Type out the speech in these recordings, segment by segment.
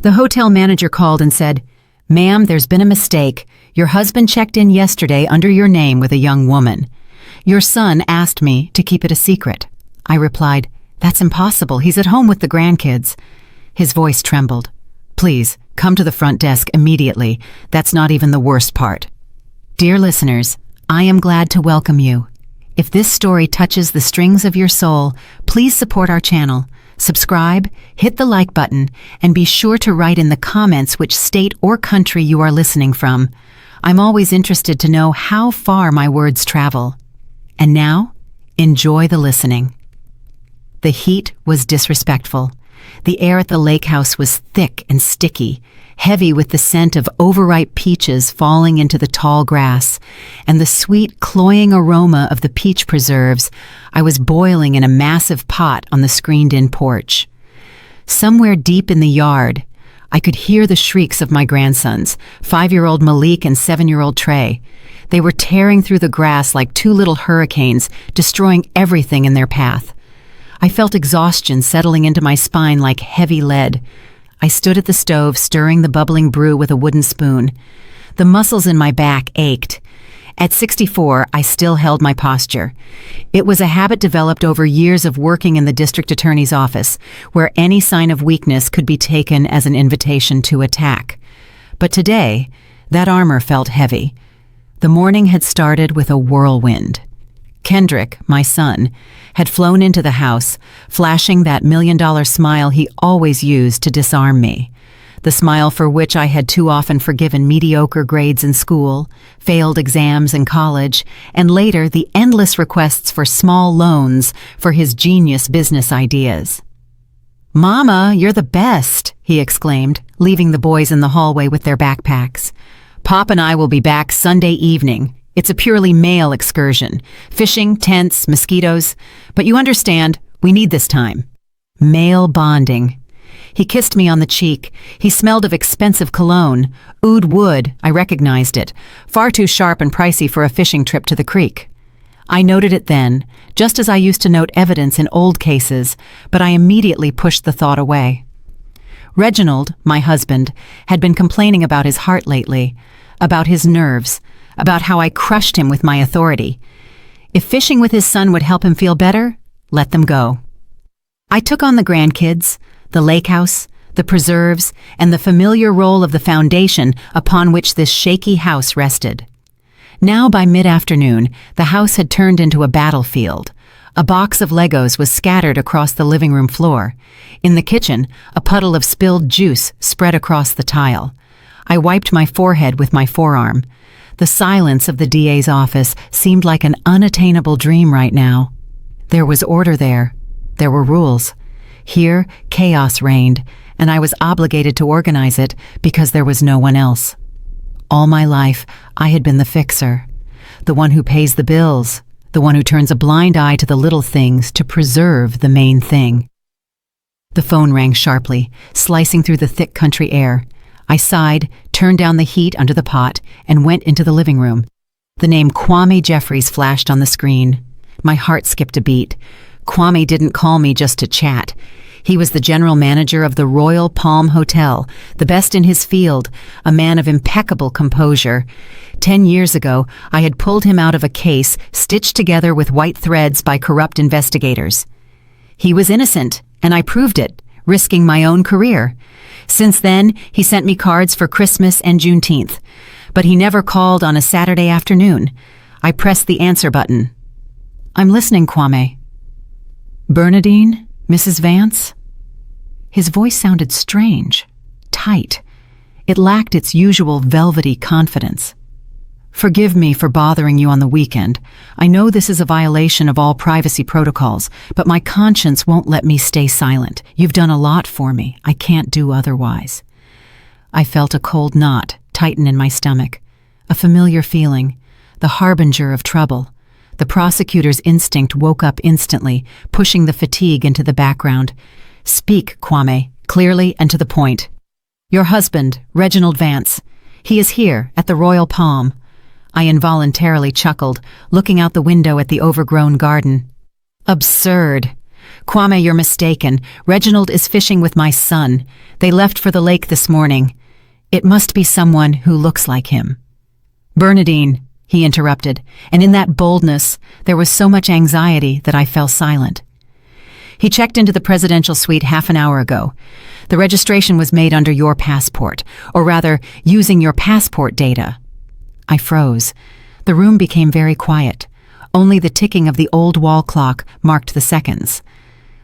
The hotel manager called and said, "Ma'am, there's been a mistake. Your husband checked in yesterday under your name with a young woman. Your son asked me to keep it a secret." I replied, "That's impossible. He's at home with the grandkids." His voice trembled. "Please, come to the front desk immediately. That's not even the worst part." Dear listeners, I am glad to welcome you. If this story touches the strings of your soul, please support our channel. Subscribe, hit the like button, and be sure to write in the comments which state or country you are listening from. I'm always interested to know how far my words travel. And now, enjoy the listening. The heat was disrespectful. The air at the lake house was thick and sticky, heavy with the scent of overripe peaches falling into the tall grass, and the sweet, cloying aroma of the peach preserves I was boiling in a massive pot on the screened-in porch. Somewhere deep in the yard, I could hear the shrieks of my grandsons, 5-year-old Malik and 7-year-old Trey. They were tearing through the grass like two little hurricanes, destroying everything in their path. I felt exhaustion settling into my spine like heavy lead. I stood at the stove, stirring the bubbling brew with a wooden spoon. The muscles in my back ached. At 64, I still held my posture. It was a habit developed over years of working in the district attorney's office, where any sign of weakness could be taken as an invitation to attack. But today, that armor felt heavy. The morning had started with a whirlwind. Kendrick, my son, had flown into the house, flashing that $1,000,000 smile he always used to disarm me. The smile for which I had too often forgiven mediocre grades in school, failed exams in college, and later the endless requests for small loans for his genius business ideas. "Mama, you're the best," he exclaimed, leaving the boys in the hallway with their backpacks. "Pop and I will be back Sunday evening. It's a purely male excursion. Fishing, tents, mosquitoes. But you understand, we need this time." Male bonding. He kissed me on the cheek. He smelled of expensive cologne. Oud wood, I recognized it. Far too sharp and pricey for a fishing trip to the creek. I noted it then, just as I used to note evidence in old cases, but I immediately pushed the thought away. Reginald, my husband, had been complaining about his heart lately, about his nerves, about how I crushed him with my authority. If fishing with his son would help him feel better, let them go. I took on the grandkids, the lake house, the preserves, and the familiar role of the foundation upon which this shaky house rested. Now by mid-afternoon, the house had turned into a battlefield. A box of Legos was scattered across the living room floor. In the kitchen, a puddle of spilled juice spread across the tile. I wiped my forehead with my forearm. The silence of the DA's office seemed like an unattainable dream right now. There was order there. There were rules. Here, chaos reigned, and I was obligated to organize it because there was no one else. All my life, I had been the fixer, the one who pays the bills, the one who turns a blind eye to the little things to preserve the main thing. The phone rang sharply, slicing through the thick country air. I sighed, turned down the heat under the pot, and went into the living room. The name Kwame Jeffries flashed on the screen. My heart skipped a beat. Kwame didn't call me just to chat. He was the general manager of the Royal Palm Hotel, the best in his field, a man of impeccable composure. 10 years ago, I had pulled him out of a case stitched together with white threads by corrupt investigators. He was innocent, and I proved it, risking my own career. Since then, he sent me cards for Christmas and Juneteenth, but he never called on a Saturday afternoon. I pressed the answer button. "I'm listening, Kwame." "Bernadine? Mrs. Vance?" His voice sounded strange, tight. It lacked its usual velvety confidence. "Forgive me for bothering you on the weekend. I know this is a violation of all privacy protocols, but my conscience won't let me stay silent. You've done a lot for me. I can't do otherwise." I felt a cold knot tighten in my stomach, a familiar feeling, the harbinger of trouble. The prosecutor's instinct woke up instantly, pushing the fatigue into the background. "Speak, Kwame, clearly and to the point." "Your husband, Reginald Vance. He is here, at the Royal Palm." I involuntarily chuckled, looking out the window at the overgrown garden. Absurd. Kwame, you're mistaken. Reginald is fishing with my son. They left for the lake this morning. It must be someone who looks like him. Bernadine, he interrupted, and in that boldness there was so much anxiety that I fell silent. He checked into the presidential suite half an hour ago. The registration was made under your passport, or rather, using your passport data. I froze. The room became very quiet. Only the ticking of the old wall clock marked the seconds.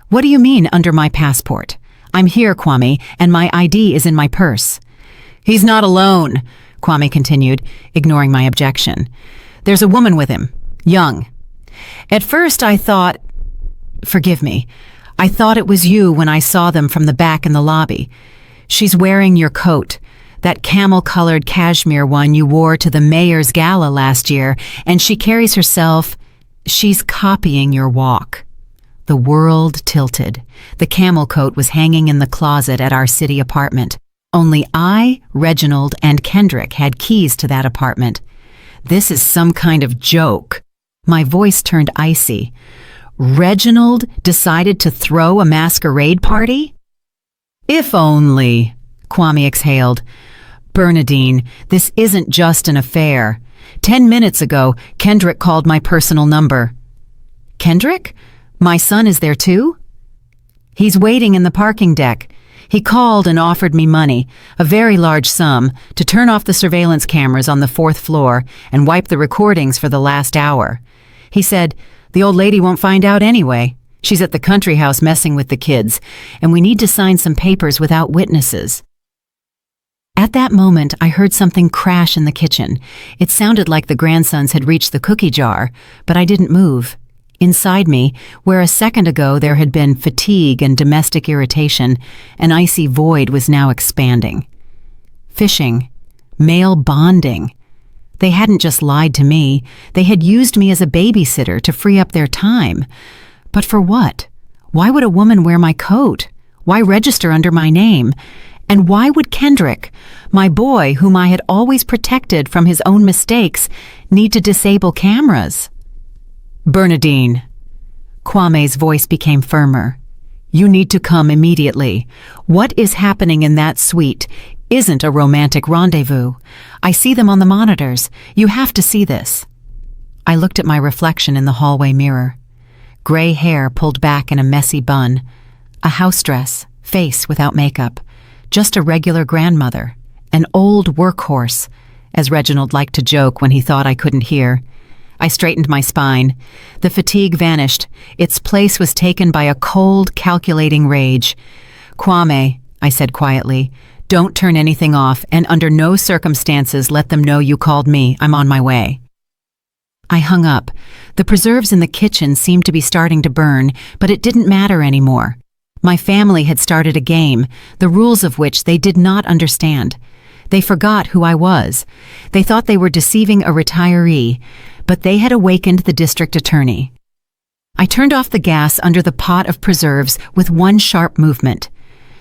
What do you mean, under my passport? I'm here, Kwame, and my ID is in my purse. He's not alone, Kwame continued, ignoring my objection. There's a woman with him, young. At first I thought... Forgive me. I thought it was you when I saw them from the back in the lobby. She's wearing your coat, that camel-colored cashmere one you wore to the mayor's gala last year, and she carries herself... She's copying your walk. The world tilted. The camel coat was hanging in the closet at our city apartment. Only I, Reginald, and Kendrick had keys to that apartment. This is some kind of joke. My voice turned icy. Reginald decided to throw a masquerade party? If only, Kwame exhaled. Bernadine, this isn't just an affair. 10 minutes ago, Kendrick called my personal number. Kendrick? My son is there too? He's waiting in the parking deck. He called and offered me money, a very large sum, to turn off the surveillance cameras on the 4th floor and wipe the recordings for the last hour. He said, the old lady won't find out anyway. She's at the country house messing with the kids, and we need to sign some papers without witnesses. At that moment, I heard something crash in the kitchen. It sounded like the grandsons had reached the cookie jar, but I didn't move. Inside me, where a second ago there had been fatigue and domestic irritation, an icy void was now expanding. Fishing. Male bonding. They hadn't just lied to me. They had used me as a babysitter to free up their time. But for what? Why would a woman wear my coat? Why register under my name? And why would Kendrick, my boy whom I had always protected from his own mistakes, need to disable cameras? Bernadine. Kwame's voice became firmer. You need to come immediately. What is happening in that suite isn't a romantic rendezvous. I see them on the monitors. You have to see this. I looked at my reflection in the hallway mirror. Gray hair pulled back in a messy bun. A house dress, face without makeup. Just a regular grandmother. An old workhorse, as Reginald liked to joke when he thought I couldn't hear. I straightened my spine. The fatigue vanished. Its place was taken by a cold, calculating rage. Kwame, I said quietly, don't turn anything off, and under no circumstances let them know you called me. I'm on my way. I hung up. The preserves in the kitchen seemed to be starting to burn, but it didn't matter anymore. My family had started a game, the rules of which they did not understand. They forgot who I was. They thought they were deceiving a retiree, but they had awakened the district attorney. I turned off the gas under the pot of preserves with one sharp movement.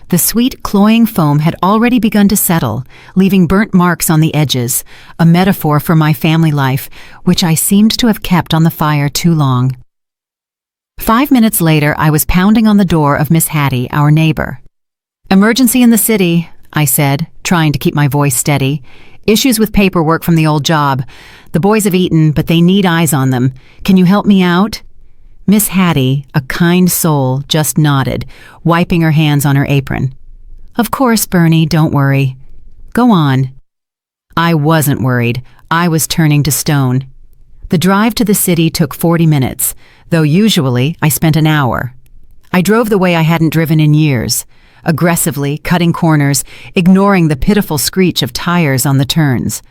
The sweet, cloying foam had already begun to settle, leaving burnt marks on the edges, a metaphor for my family life, which I seemed to have kept on the fire too long. 5 minutes later, I was pounding on the door of Miss Hattie, our neighbor. Emergency in the city, I said, trying to keep my voice steady. Issues with paperwork from the old job. The boys have eaten, but they need eyes on them. Can you help me out? Miss Hattie, a kind soul, just nodded, wiping her hands on her apron. Of course, Bernie, don't worry. Go on. I wasn't worried. I was turning to stone. The drive to the city took 40 minutes, though usually I spent an hour. I drove the way I hadn't driven in years, aggressively cutting corners, ignoring the pitiful screech of tires on the turns.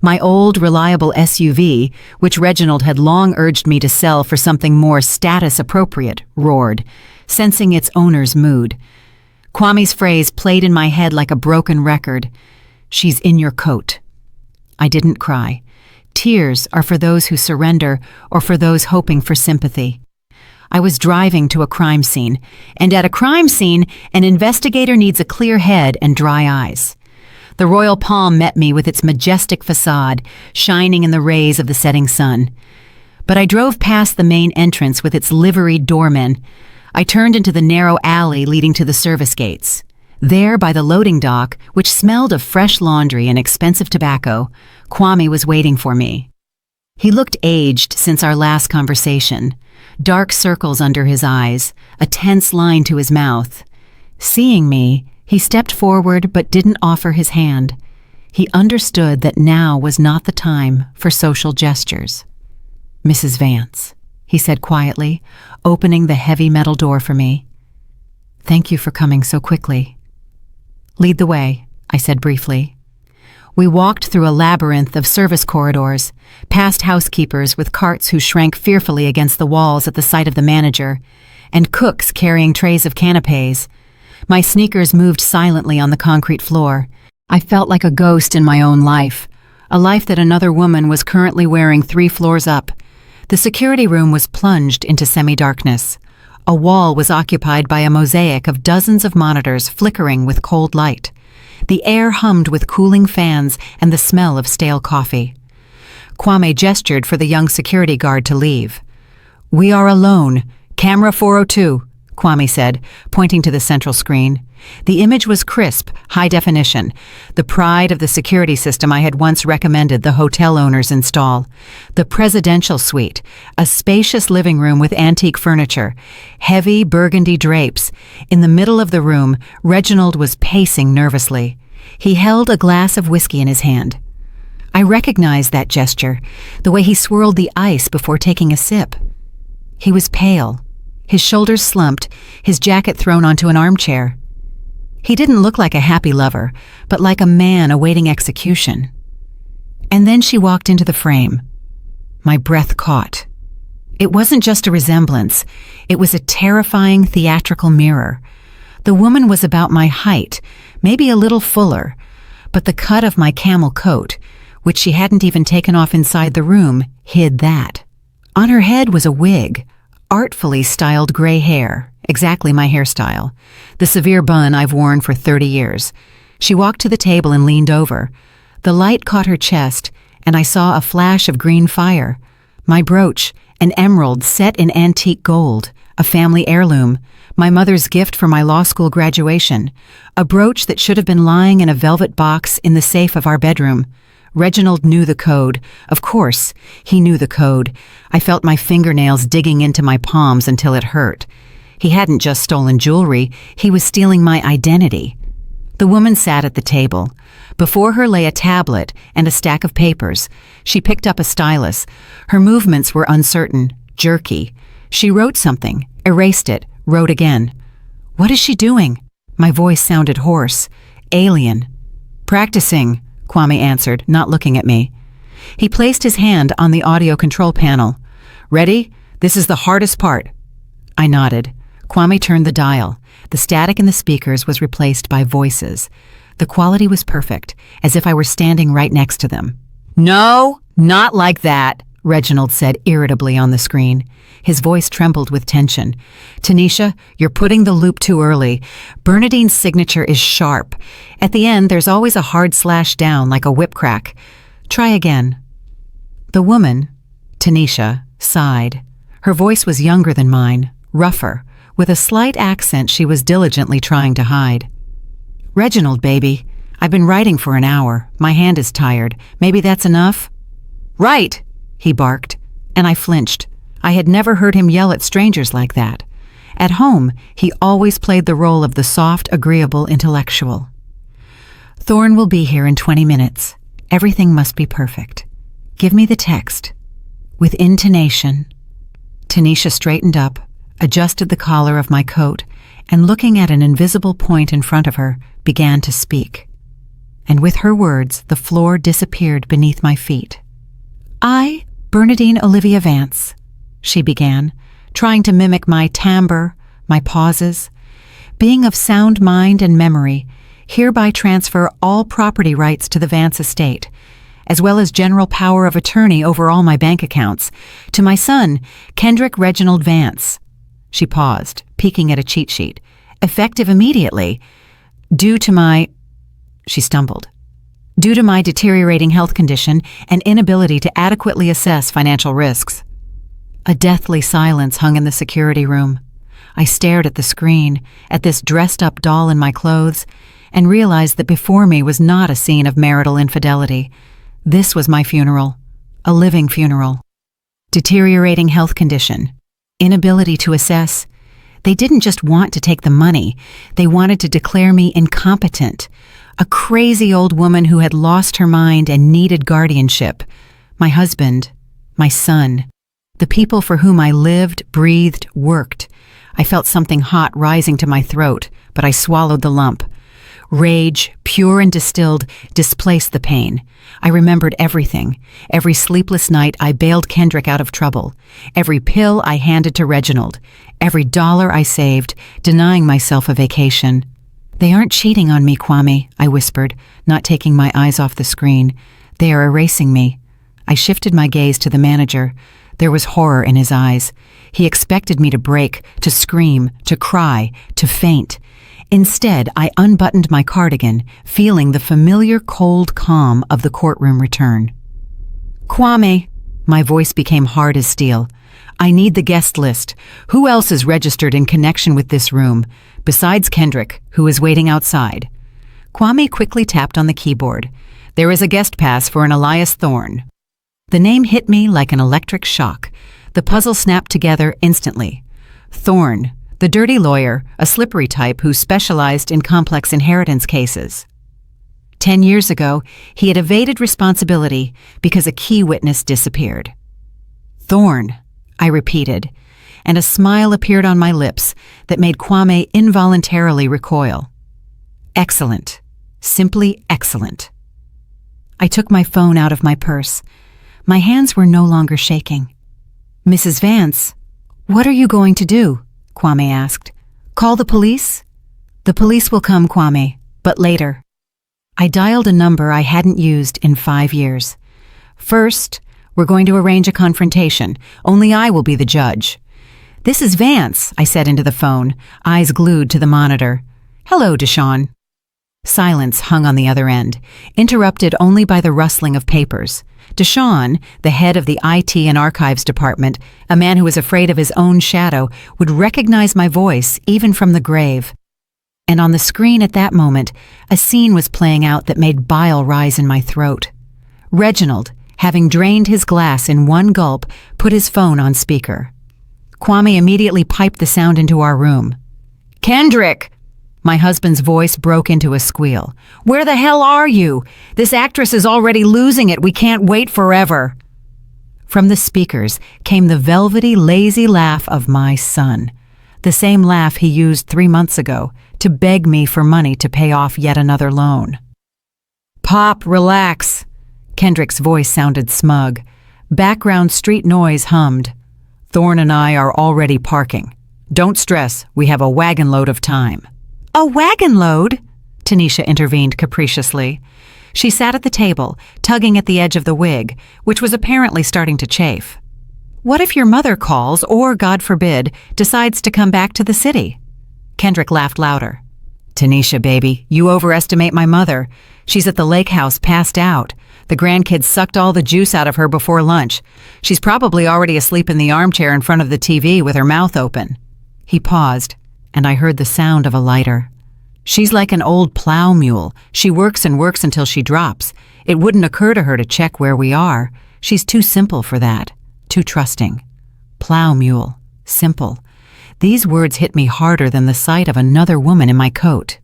My old, reliable SUV, which Reginald had long urged me to sell for something more status-appropriate, roared, sensing its owner's mood. Kwame's phrase played in my head like a broken record. She's in your coat. I didn't cry. Tears are for those who surrender or for those hoping for sympathy. I was driving to a crime scene, and at a crime scene, an investigator needs a clear head and dry eyes. The Royal Palm met me with its majestic facade, shining in the rays of the setting sun. But I drove past the main entrance with its liveried doormen. I turned into the narrow alley leading to the service gates. There, by the loading dock, which smelled of fresh laundry and expensive tobacco, Kwame was waiting for me. He looked aged since our last conversation. Dark circles under his eyes, a tense line to his mouth. Seeing me, he stepped forward but didn't offer his hand. He understood that now was not the time for social gestures. "Mrs. Vance," he said quietly, opening the heavy metal door for me. "Thank you for coming so quickly." "Lead the way," I said briefly. We walked through a labyrinth of service corridors, past housekeepers with carts who shrank fearfully against the walls at the sight of the manager, and cooks carrying trays of canapes. My sneakers moved silently on the concrete floor. I felt like a ghost in my own life, a life that another woman was currently wearing 3 floors up. The security room was plunged into semi-darkness. A wall was occupied by a mosaic of dozens of monitors flickering with cold light. The air hummed with cooling fans and the smell of stale coffee. Kwame gestured for the young security guard to leave. "We are alone. Camera 402, Kwame said, pointing to the central screen. The image was crisp, high definition, the pride of the security system I had once recommended the hotel owners install. The presidential suite, a spacious living room with antique furniture, heavy burgundy drapes. In the middle of the room, Reginald was pacing nervously. He held a glass of whiskey in his hand. I recognized that gesture, the way he swirled the ice before taking a sip. He was pale, his shoulders slumped, his jacket thrown onto an armchair. He didn't look like a happy lover, but like a man awaiting execution. And then she walked into the frame. My breath caught. It wasn't just a resemblance. It was a terrifying theatrical mirror. The woman was about my height, maybe a little fuller, but the cut of my camel coat, which she hadn't even taken off inside the room, hid that. On her head was a wig, artfully styled gray hair, exactly my hairstyle, the severe bun I've worn for 30 years. She walked to the table and leaned over. The light caught her chest, and I saw a flash of green fire. My brooch, an emerald set in antique gold, a family heirloom, my mother's gift for my law school graduation, a brooch that should have been lying in a velvet box in the safe of our bedroom. Reginald knew the code. Of course, he knew the code. I felt my fingernails digging into my palms until it hurt. He hadn't just stolen jewelry, he was stealing my identity. The woman sat at the table. Before her lay a tablet and a stack of papers. She picked up a stylus. Her movements were uncertain, jerky. She wrote something, erased it, wrote again. "What is she doing?" My voice sounded hoarse. Alien. "Practicing," Kwame answered, not looking at me. He placed his hand on the audio control panel. "Ready? This is the hardest part." I nodded. Kwame turned the dial. The static in the speakers was replaced by voices. The quality was perfect, as if I were standing right next to them. "No, not like that," Reginald said irritably on the screen. His voice trembled with tension. "Tanisha, you're putting the loop too early. Bernadine's signature is sharp. At the end, there's always a hard slash down like a whip crack. Try again." The woman, Tanisha, sighed. Her voice was younger than mine, rougher, with a slight accent she was diligently trying to hide. "Reginald, baby, I've been writing for an hour. My hand is tired. Maybe that's enough?" "Right!" he barked, and I flinched. I had never heard him yell at strangers like that. At home, he always played the role of the soft, agreeable intellectual. "Thorne will be here in 20 minutes. Everything must be perfect. Give me the text." With intonation. Tanisha straightened up, adjusted the collar of my coat, and looking at an invisible point in front of her, began to speak. And with her words, the floor disappeared beneath my feet. "I, Bernadine Olivia Vance," she began, trying to mimic my timbre, my pauses, "being of sound mind and memory, hereby transfer all property rights to the Vance estate, as well as general power of attorney over all my bank accounts, to my son, Kendrick Reginald Vance." She paused, peeking at a cheat sheet. "Effective immediately. Due to my..." She stumbled. "Due to my deteriorating health condition and inability to adequately assess financial risks." A deathly silence hung in the security room. I stared at the screen, at this dressed-up doll in my clothes, and realized that before me was not a scene of marital infidelity. This was my funeral, a living funeral. Deteriorating health condition, inability to assess. They didn't just want to take the money, they wanted to declare me incompetent, a crazy old woman who had lost her mind and needed guardianship. My husband, my son, the people for whom I lived, breathed, worked. I felt something hot rising to my throat, but I swallowed the lump. Rage, pure and distilled, displaced the pain. I remembered everything. Every sleepless night I bailed Kendrick out of trouble. Every pill I handed to Reginald. Every dollar I saved, denying myself a vacation. "They aren't cheating on me, Kwame," I whispered, not taking my eyes off the screen. "They are erasing me." I shifted my gaze to the manager. There was horror in his eyes. He expected me to break, to scream, to cry, to faint. Instead, I unbuttoned my cardigan, feeling the familiar cold calm of the courtroom return. "Kwame," my voice became hard as steel. "I need the guest list. Who else is registered in connection with this room, besides Kendrick, who is waiting outside?" Kwame quickly tapped on the keyboard. "There is a guest pass for an Elias Thorne." The name hit me like an electric shock. The puzzle snapped together instantly. Thorne, the dirty lawyer, a slippery type who specialized in complex inheritance cases. 10 years ago, he had evaded responsibility because a key witness disappeared. "Thorne," I repeated, and a smile appeared on my lips that made Kwame involuntarily recoil. "Excellent. Simply excellent." I took my phone out of my purse. My hands were no longer shaking. "Mrs. Vance, what are you going to do?" Kwame asked. "Call the police?" "The police will come, Kwame, but later." I dialed a number I hadn't used in 5 years. "First, we're going to arrange a confrontation. Only I will be the judge." "This is Vance," I said into the phone, eyes glued to the monitor. "Hello, Deshawn." Silence hung on the other end, interrupted only by the rustling of papers. Deshawn, the head of the IT and archives department, a man who was afraid of his own shadow, would recognize my voice even from the grave. And on the screen at that moment, a scene was playing out that made bile rise in my throat. Reginald, having drained his glass in one gulp, put his phone on speaker. Kwame immediately piped the sound into our room. "Kendrick!" My husband's voice broke into a squeal. "Where the hell are you? This actress is already losing it. We can't wait forever." From the speakers came the velvety, lazy laugh of my son, the same laugh he used 3 months ago to beg me for money to pay off yet another loan. "Pop, relax." Kendrick's voice sounded smug. Background street noise hummed. "Thorne and I are already parking. Don't stress, we have a wagon load of time." "A wagon load?" Tanisha intervened capriciously. She sat at the table, tugging at the edge of the wig, which was apparently starting to chafe. "What if your mother calls or, God forbid, decides to come back to the city?" Kendrick laughed louder. "Tanisha, baby, you overestimate my mother. She's at the lake house passed out. The grandkids sucked all the juice out of her before lunch. She's probably already asleep in the armchair in front of the TV with her mouth open." He paused, and I heard the sound of a lighter. "She's like an old plow mule. She works and works until she drops. It wouldn't occur to her to check where we are. She's too simple for that, too trusting." Plow mule, simple. These words hit me harder than the sight of another woman in my coat.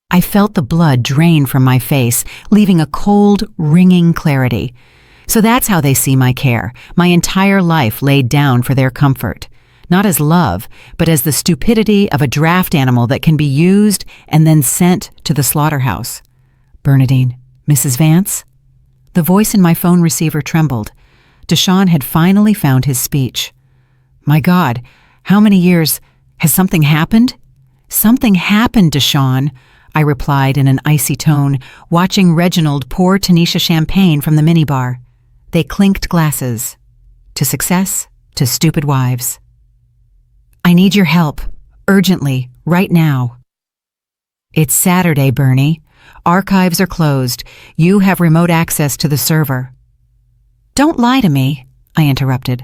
I felt the blood drain from my face, leaving a cold, ringing clarity. So that's how they see my care, my entire life laid down for their comfort. Not as love, but as the stupidity of a draft animal that can be used and then sent to the slaughterhouse. "Bernadine, Mrs. Vance?" The voice in my phone receiver trembled. Deshawn had finally found his speech. "My God, how many years? Has something happened?" "Something happened, Deshawn," I replied in an icy tone, watching Reginald pour Tanisha champagne from the minibar. They clinked glasses. To success, to stupid wives. "I need your help, urgently, right now." "It's Saturday, Bernie. Archives are closed. You have remote access to the server." "Don't lie to me," I interrupted.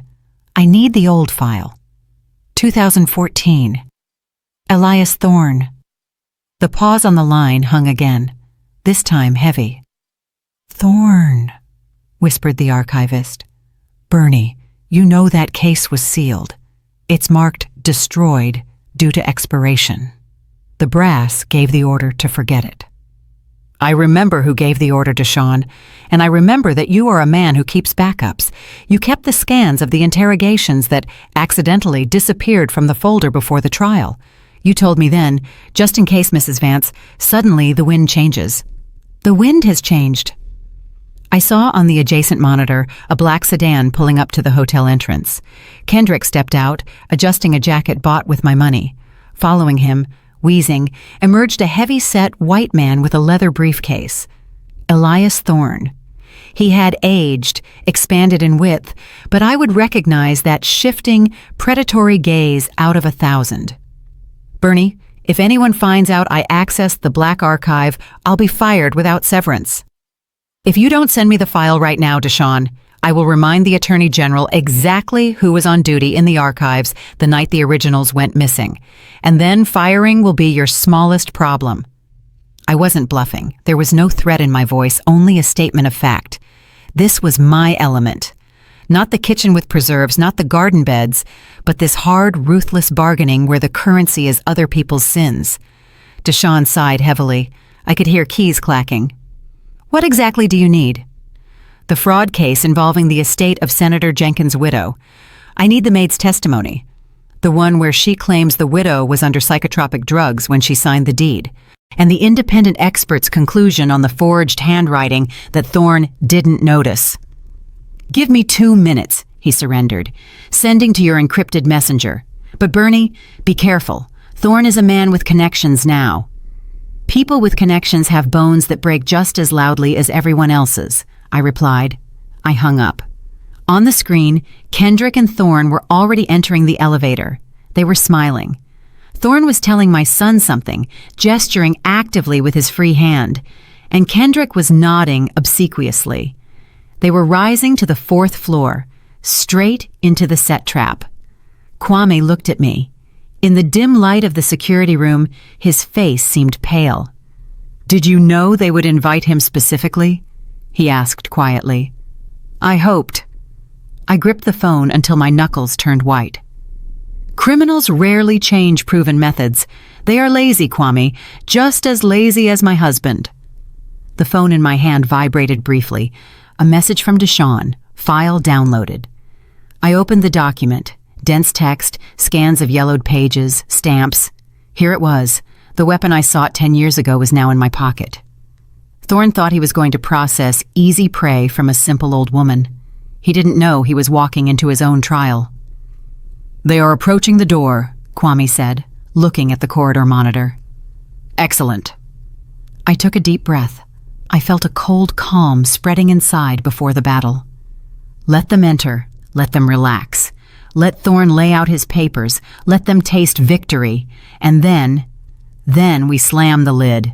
"I need the old file." 2014. Elias Thorne. The pause on the line hung again, this time heavy. Thorne, whispered the archivist. Bernie, you know that case was sealed. It's marked destroyed due to expiration. The brass gave the order to forget it. I remember who gave the order to Sean, and I remember that you are a man who keeps backups. You kept the scans of the interrogations that accidentally disappeared from the folder before the trial. You told me then, just in case, Mrs. Vance, suddenly the wind changes. The wind has changed. I saw on the adjacent monitor a black sedan pulling up to the hotel entrance. Kendrick stepped out, adjusting a jacket bought with my money. Following him, wheezing, emerged a heavy-set white man with a leather briefcase. Elias Thorne. He had aged, expanded in width, but I would recognize that shifting, predatory gaze out of 1,000. Bernie, if anyone finds out I accessed the Black Archive, I'll be fired without severance. If you don't send me the file right now, Deshawn, I will remind the Attorney General exactly who was on duty in the archives the night the originals went missing, and then firing will be your smallest problem. I wasn't bluffing. There was no threat in my voice, only a statement of fact. This was my element. Not the kitchen with preserves, not the garden beds, but this hard, ruthless bargaining where the currency is other people's sins. Deshawn sighed heavily. I could hear keys clacking. What exactly do you need? The fraud case involving the estate of Senator Jenkins' widow. I need the maid's testimony. The one where she claims the widow was under psychotropic drugs when she signed the deed. And the independent expert's conclusion on the forged handwriting that Thorne didn't notice. Give me 2 minutes, he surrendered, sending to your encrypted messenger. But Bernie, be careful. Thorne is a man with connections now. People with connections have bones that break just as loudly as everyone else's, I replied. I hung up. On the screen, Kendrick and Thorne were already entering the elevator. They were smiling. Thorne was telling my son something, gesturing actively with his free hand, and Kendrick was nodding obsequiously. They were rising to the 4th floor, straight into the set trap. Kwame looked at me. In the dim light of the security room, his face seemed pale. Did you know they would invite him specifically? He asked quietly. I hoped. I gripped the phone until my knuckles turned white. Criminals rarely change proven methods. They are lazy, Kwame, just as lazy as my husband. The phone in my hand vibrated briefly. A message from Deshawn, file downloaded. I opened the document, dense text, scans of yellowed pages, stamps. Here it was. The weapon I sought 10 years ago was now in my pocket. Thorne thought he was going to process easy prey from a simple old woman. He didn't know he was walking into his own trial. They are approaching the door, Kwame said, looking at the corridor monitor. Excellent. I took a deep breath. I felt a cold calm spreading inside before the battle. Let them enter. Let them relax. Let Thorne lay out his papers. Let them taste victory. And then we slam the lid.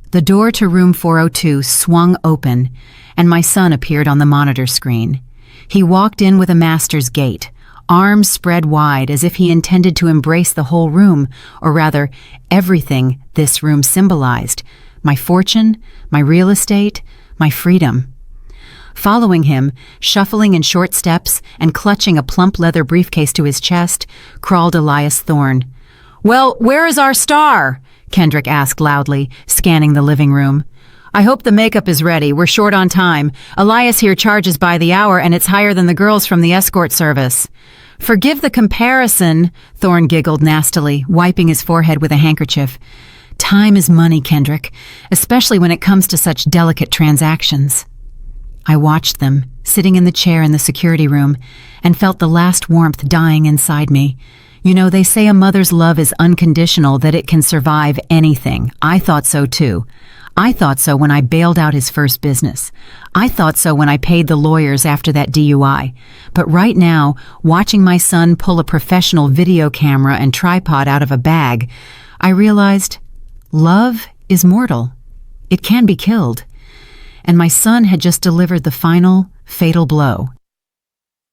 The door to room 402 swung open, and my son appeared on the monitor screen. He walked in with a master's gait, arms spread wide as if he intended to embrace the whole room, or rather, everything this room symbolized. My fortune, my real estate, my freedom. Following him, shuffling in short steps and clutching a plump leather briefcase to his chest, crawled Elias Thorne. Well, where is our star? Kendrick asked loudly, scanning the living room. I hope the makeup is ready. We're short on time. Elias here charges by the hour, and it's higher than the girls from the escort service. Forgive the comparison, Thorne giggled nastily, wiping his forehead with a handkerchief. Time is money, Kendrick, especially when it comes to such delicate transactions. I watched them, sitting in the chair in the security room, and felt the last warmth dying inside me. You know, they say a mother's love is unconditional, that it can survive anything. I thought so too. I thought so when I bailed out his first business. I thought so when I paid the lawyers after that DUI. But right now, watching my son pull a professional video camera and tripod out of a bag, I realized love is mortal. It can be killed. And my son had just delivered the final, fatal blow.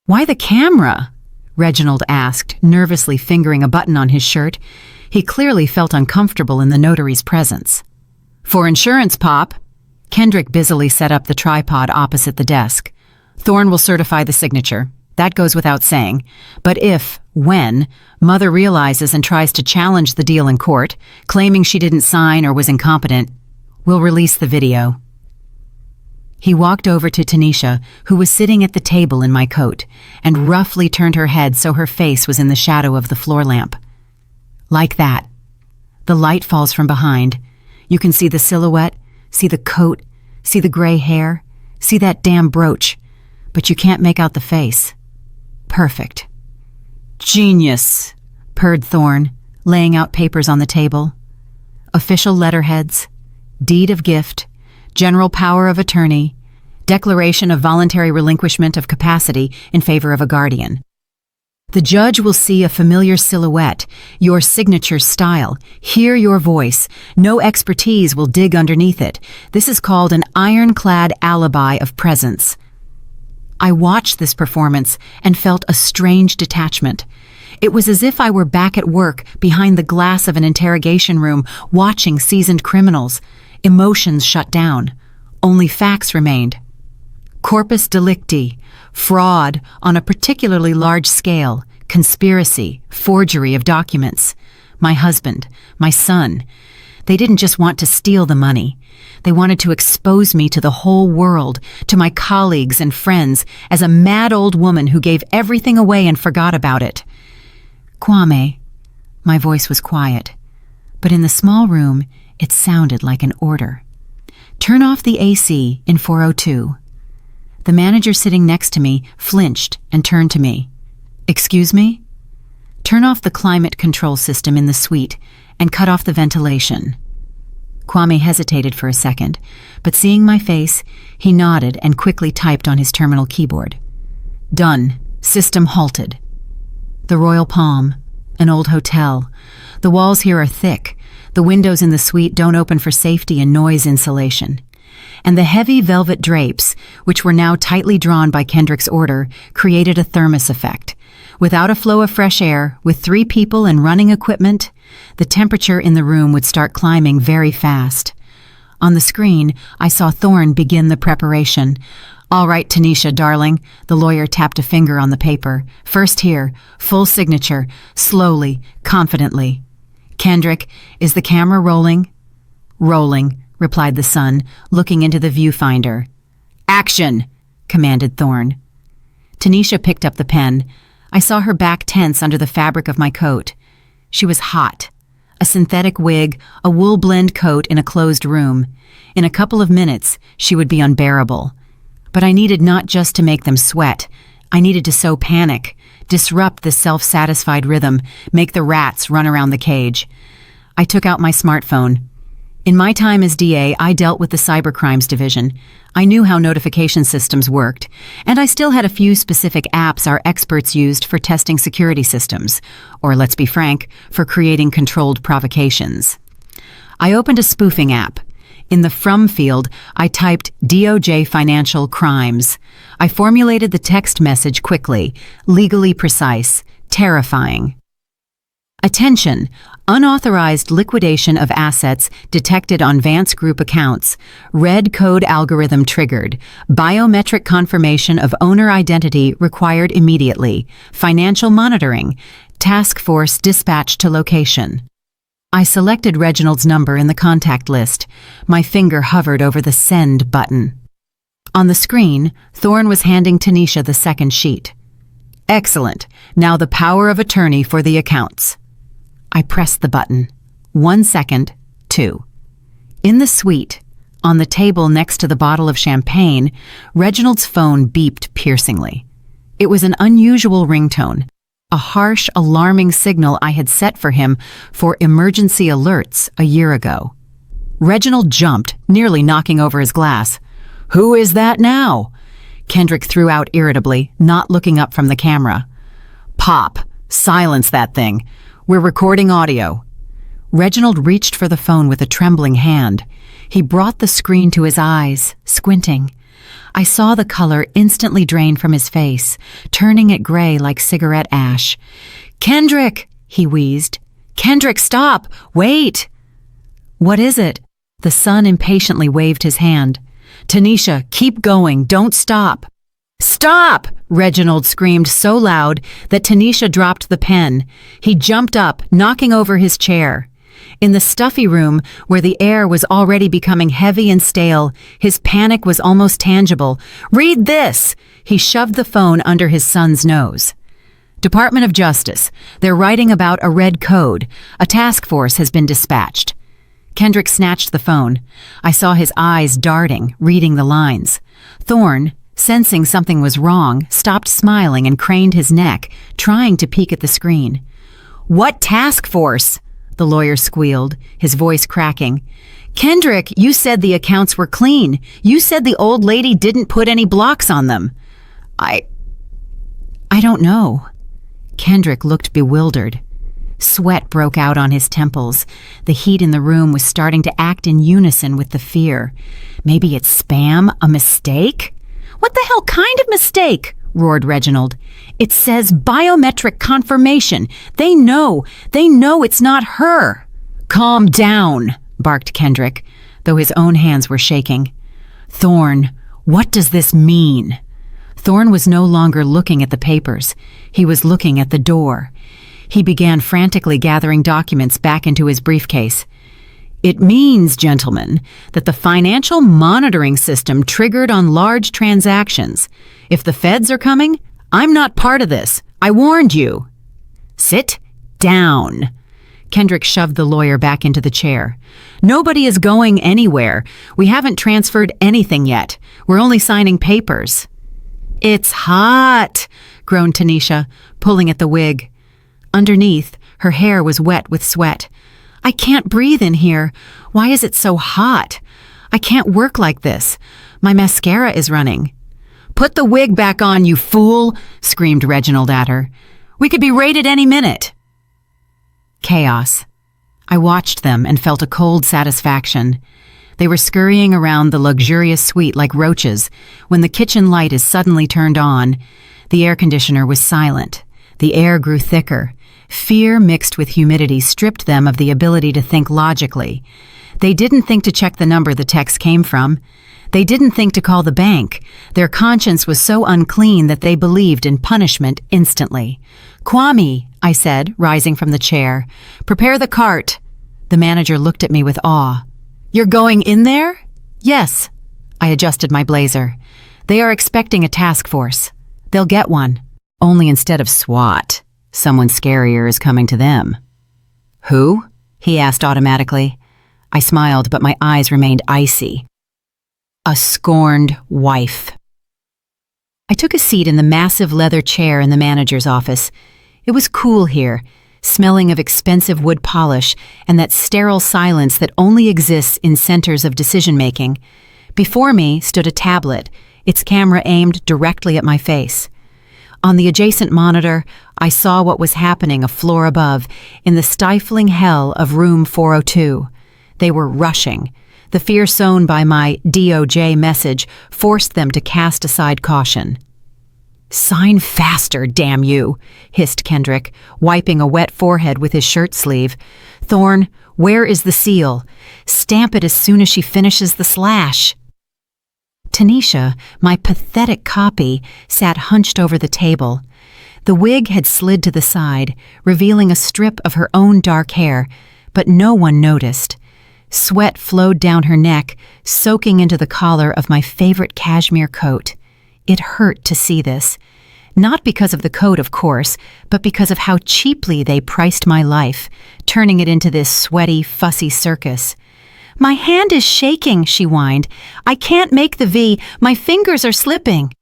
Why the camera? Reginald asked, nervously fingering a button on his shirt. He clearly felt uncomfortable in the notary's presence. For insurance, Pop. Kendrick busily set up the tripod opposite the desk. Thorne will certify the signature. That goes without saying. But when, Mother realizes and tries to challenge the deal in court, claiming she didn't sign or was incompetent, we'll release the video. He walked over to Tanisha, who was sitting at the table in my coat, and roughly turned her head so her face was in the shadow of the floor lamp. Like that. The light falls from behind. You can see the silhouette, see the coat, see the gray hair, see that damn brooch, but you can't make out the face. Perfect. Genius, purred Thorne, laying out papers on the table. Official letterheads, deed of gift, general power of attorney, declaration of voluntary relinquishment of capacity in favor of a guardian. The judge will see a familiar silhouette, your signature style, hear your voice. No expertise will dig underneath it. This is called an ironclad alibi of presence. I watched this performance and felt a strange detachment. It was as if I were back at work behind the glass of an interrogation room watching seasoned criminals. Emotions shut down. Only facts remained. Corpus delicti, fraud on a particularly large scale, conspiracy, forgery of documents. My husband, my son. They didn't just want to steal the money. They wanted to expose me to the whole world, to my colleagues and friends, as a mad old woman who gave everything away and forgot about it. Kwame. My voice was quiet, but in the small room, it sounded like an order. Turn off the AC in 402. The manager sitting next to me flinched and turned to me. Excuse me? Turn off the climate control system in the suite and cut off the ventilation. Kwame hesitated for a second, but seeing my face, he nodded and quickly typed on his terminal keyboard. Done. System halted. The Royal Palm, an old hotel. The walls here are thick. The windows in the suite don't open for safety and noise insulation. And the heavy velvet drapes, which were now tightly drawn by Kendrick's order, created a thermos effect. Without a flow of fresh air, with 3 people and running equipment, the temperature in the room would start climbing very fast. On the screen, I saw Thorne begin the preparation. All right, Tanisha, darling, the lawyer tapped a finger on the paper. First here, full signature, slowly, confidently. Kendrick, is the camera rolling? Rolling, replied the son, looking into the viewfinder. Action, commanded Thorne. Tanisha picked up the pen. I saw her back tense under the fabric of my coat. She was hot. A synthetic wig, a wool blend coat in a closed room. In a couple of minutes, she would be unbearable. But I needed not just to make them sweat. I needed to sow panic, disrupt the self-satisfied rhythm, make the rats run around the cage. I took out my smartphone. In my time as DA, I dealt with the cybercrimes division. I knew how notification systems worked, and I still had a few specific apps our experts used for testing security systems, or let's be frank, for creating controlled provocations. I opened a spoofing app. In the From field, I typed DOJ Financial Crimes. I formulated the text message quickly, legally precise, terrifying. Attention! Unauthorized liquidation of assets detected on Vance Group accounts. Red code algorithm triggered. Biometric confirmation of owner identity required immediately. Financial monitoring. Task force dispatched to location. I selected Reginald's number in the contact list. My finger hovered over the send button. On the screen, Thorne was handing Tanisha the second sheet. Excellent. Now the power of attorney for the accounts. I pressed the button. 1 second, 2. In the suite, on the table next to the bottle of champagne, Reginald's phone beeped piercingly. It was an unusual ringtone, a harsh, alarming signal I had set for him for emergency alerts a year ago. Reginald jumped, nearly knocking over his glass. Who is that now? Kendrick threw out irritably, not looking up from the camera. Pop, silence that thing. We're recording audio. Reginald reached for the phone with a trembling hand. He brought the screen to his eyes, squinting. I saw the color instantly drain from his face, turning it gray like cigarette ash. "Kendrick!" he wheezed. "Kendrick, stop! Wait!" "What is it?" The son impatiently waved his hand. "Tanisha, keep going, don't stop." "Stop!" Reginald screamed so loud that Tanisha dropped the pen. He jumped up, knocking over his chair. In the stuffy room, where the air was already becoming heavy and stale, his panic was almost tangible. "Read this!" He shoved the phone under his son's nose. "Department of Justice. They're writing about a red code. A task force has been dispatched." Kendrick snatched the phone. I saw his eyes darting, reading the lines. Thorne, sensing something was wrong, stopped smiling and craned his neck, trying to peek at the screen. "What task force?" the lawyer squealed, his voice cracking. "Kendrick, you said the accounts were clean. You said the old lady didn't put any blocks on them." I don't know." Kendrick looked bewildered. Sweat broke out on his temples. The heat in the room was starting to act in unison with the fear. "Maybe it's spam? A mistake?" "What the hell kind of mistake?" roared Reginald. "It says biometric confirmation. They know it's not her." "Calm down," barked Kendrick, though his own hands were shaking. "Thorne, what does this mean?" Thorne was no longer looking at the papers. He was looking at the door. He began frantically gathering documents back into his briefcase. "It means, gentlemen, that the financial monitoring system triggered on large transactions. If the feds are coming, I'm not part of this. I warned you." "Sit down." Kendrick shoved the lawyer back into the chair. "Nobody is going anywhere. We haven't transferred anything yet. We're only signing papers." "It's hot," groaned Tanisha, pulling at the wig. Underneath, her hair was wet with sweat. "I can't breathe in here. Why is it so hot? I can't work like this. My mascara is running." "Put the wig back on, you fool!" screamed Reginald at her. "We could be raided any minute." Chaos. I watched them and felt a cold satisfaction. They were scurrying around the luxurious suite like roaches when the kitchen light is suddenly turned on. The air conditioner was silent. The air grew thicker. Fear mixed with humidity stripped them of the ability to think logically. They didn't think to check the number the text came from. They didn't think to call the bank. Their conscience was so unclean that they believed in punishment instantly. "Kwame," I said, rising from the chair. "Prepare the cart." The manager looked at me with awe. "You're going in there?" "Yes." I adjusted my blazer. "They are expecting a task force. They'll get one. Only instead of SWAT, someone scarier is coming to them." "Who?" he asked automatically. I smiled, but my eyes remained icy. "A scorned wife." I took a seat in the massive leather chair in the manager's office. It was cool here, smelling of expensive wood polish and that sterile silence that only exists in centers of decision-making. Before me stood a tablet, its camera aimed directly at my face. On the adjacent monitor, I saw what was happening a floor above, in the stifling hell of room 402. They were rushing. The fear sown by my DOJ message forced them to cast aside caution. "Sign faster, damn you," hissed Kendrick, wiping a wet forehead with his shirt sleeve. "Thorne, where is the seal? Stamp it as soon as she finishes the slash." Tanisha, my pathetic copy, sat hunched over the table. The wig had slid to the side, revealing a strip of her own dark hair, but no one noticed. Sweat flowed down her neck, soaking into the collar of my favorite cashmere coat. It hurt to see this. Not because of the coat, of course, but because of how cheaply they priced my life, turning it into this sweaty, fussy circus. "My hand is shaking," she whined. "I can't make the V. My fingers are slipping."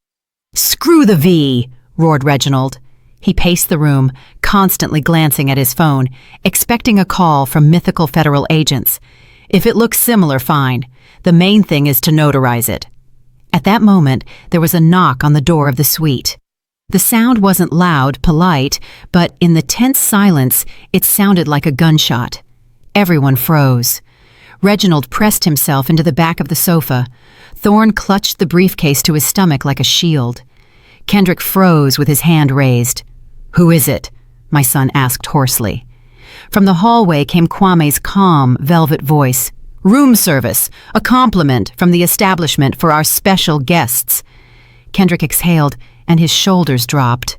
"Screw the V," roared Reginald. He paced the room, constantly glancing at his phone, expecting a call from mythical federal agents. "If it looks similar, fine. The main thing is to notarize it." At that moment, there was a knock on the door of the suite. The sound wasn't loud, polite, but in the tense silence, it sounded like a gunshot. Everyone froze. Reginald pressed himself into the back of the sofa. Thorne clutched the briefcase to his stomach like a shield. Kendrick froze with his hand raised. "Who is it?" my son asked hoarsely. From the hallway came Kwame's calm, velvet voice. "Room service, a compliment from the establishment for our special guests." Kendrick exhaled, and his shoulders dropped.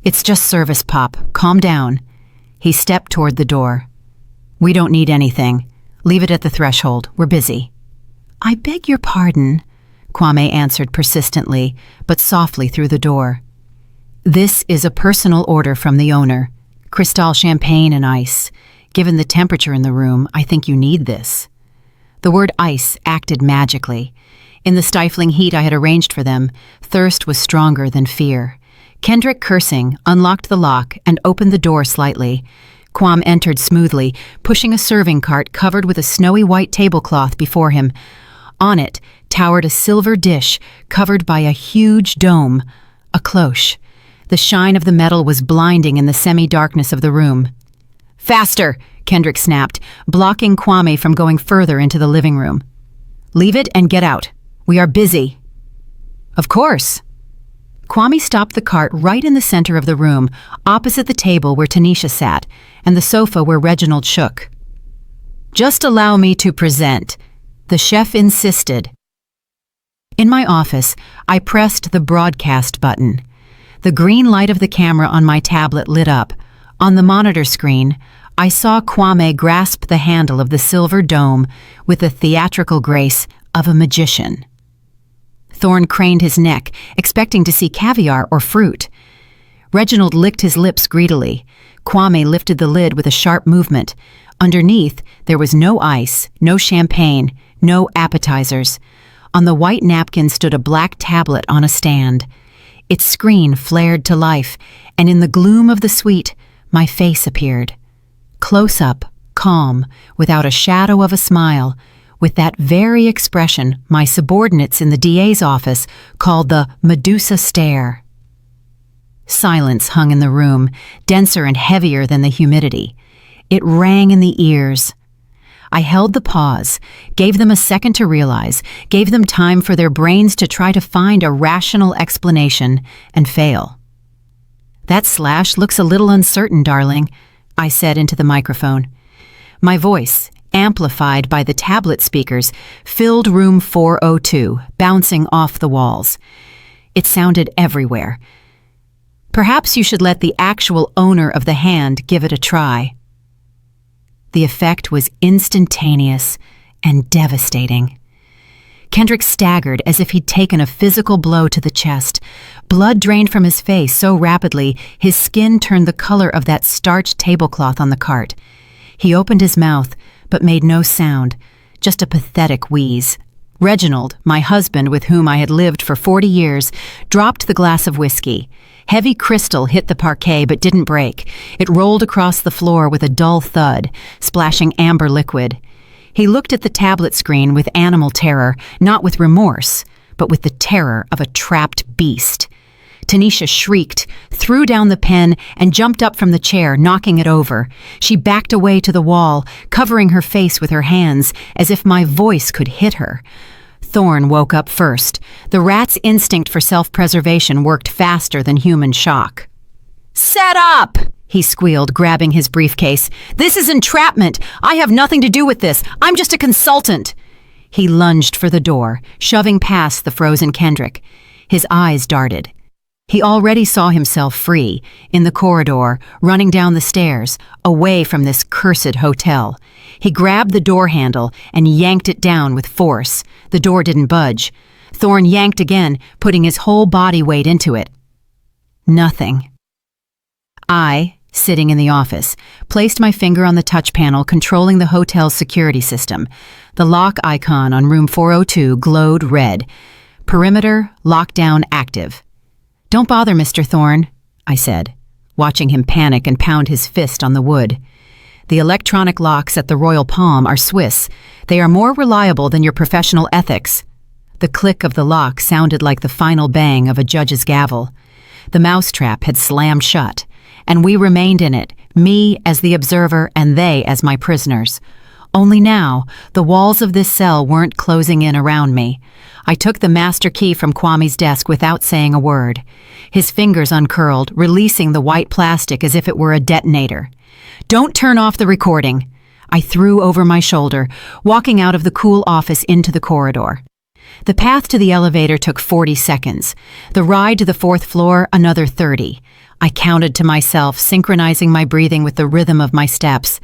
"It's just service, Pop. Calm down." He stepped toward the door. "We don't need anything. Leave it at the threshold. We're busy." "I beg your pardon," Kwame answered persistently, but softly through the door. "This is a personal order from the owner. Cristal champagne and ice. Given the temperature in the room, I think you need this." The word ice acted magically. In the stifling heat I had arranged for them, thirst was stronger than fear. Kendrick, cursing, unlocked the lock and opened the door slightly. Kwame entered smoothly, pushing a serving cart covered with a snowy white tablecloth before him. On it towered a silver dish covered by a huge dome, a cloche. The shine of the metal was blinding in the semi-darkness of the room. "Faster!" Kendrick snapped, blocking Kwame from going further into the living room. "Leave it and get out. We are busy." "Of course." Kwame stopped the cart right in the center of the room, opposite the table where Tanisha sat, and the sofa where Reginald shook. "Just allow me to present," the chef insisted. In my office, I pressed the broadcast button. The green light of the camera on my tablet lit up. On the monitor screen, I saw Kwame grasp the handle of the silver dome with the theatrical grace of a magician. Thorne craned his neck, expecting to see caviar or fruit. Reginald licked his lips greedily. Kwame lifted the lid with a sharp movement. Underneath, there was no ice, no champagne, no appetizers. On the white napkin stood a black tablet on a stand. Its screen flared to life, and in the gloom of the suite, my face appeared. Close up, calm, without a shadow of a smile, with that very expression my subordinates in the DA's office called the Medusa stare. Silence hung in the room, denser and heavier than the humidity. It rang in the ears. I held the pause, gave them a second to realize, gave them time for their brains to try to find a rational explanation and fail. "That slash looks a little uncertain, darling," I said into the microphone. My voice, amplified by the tablet speakers, filled room 402, bouncing off the walls. It sounded everywhere. "Perhaps you should let the actual owner of the hand give it a try." The effect was instantaneous and devastating. Kendrick staggered as if he'd taken a physical blow to the chest. Blood drained from his face so rapidly his skin turned the color of that starched tablecloth on the cart. He opened his mouth, but made no sound, just a pathetic wheeze. Reginald, my husband with whom I had lived for 40 years, dropped the glass of whiskey. Heavy crystal hit the parquet but didn't break. It rolled across the floor with a dull thud, splashing amber liquid. He looked at the tablet screen with animal terror, not with remorse, but with the terror of a trapped beast. Tanisha shrieked, threw down the pen, and jumped up from the chair, knocking it over. She backed away to the wall, covering her face with her hands, as if my voice could hit her. Thorne woke up first. The rat's instinct for self-preservation worked faster than human shock. "Set up!" he squealed, grabbing his briefcase. "This is entrapment! I have nothing to do with this! I'm just a consultant!" He lunged for the door, shoving past the frozen Kendrick. His eyes darted. He already saw himself free, in the corridor, running down the stairs, away from this cursed hotel. He grabbed the door handle and yanked it down with force. The door didn't budge. Thorne yanked again, putting his whole body weight into it. Nothing. I, sitting in the office, placed my finger on the touch panel controlling the hotel's security system. The lock icon on room 402 glowed red. Perimeter lockdown active. "Don't bother, Mr. Thorne," I said, watching him panic and pound his fist on the wood. "The electronic locks at the Royal Palm are Swiss. They are more reliable than your professional ethics." The click of the lock sounded like the final bang of a judge's gavel. The mousetrap had slammed shut, and we remained in it, me as the observer and they as my prisoners. Only now, the walls of this cell weren't closing in around me. I took the master key from Kwame's desk without saying a word. His fingers uncurled, releasing the white plastic as if it were a detonator. "Don't turn off the recording," I threw over my shoulder, walking out of the cool office into the corridor. The path to the elevator took 40 seconds. The ride to the 4th floor, another 30. I counted to myself, synchronizing my breathing with the rhythm of my steps.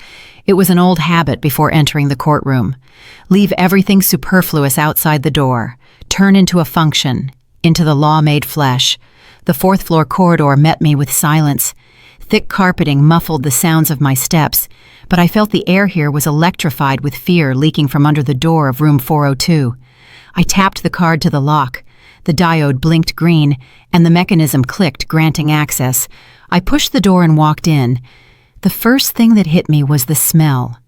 It was an old habit before entering the courtroom. Leave everything superfluous outside the door. Turn into a function, into the law made flesh. The 4th floor corridor met me with silence. Thick carpeting muffled the sounds of my steps, but I felt the air here was electrified with fear leaking from under the door of room 402. I tapped the card to the lock. The diode blinked green, and the mechanism clicked, granting access. I pushed the door and walked in. The first thing that hit me was the smell.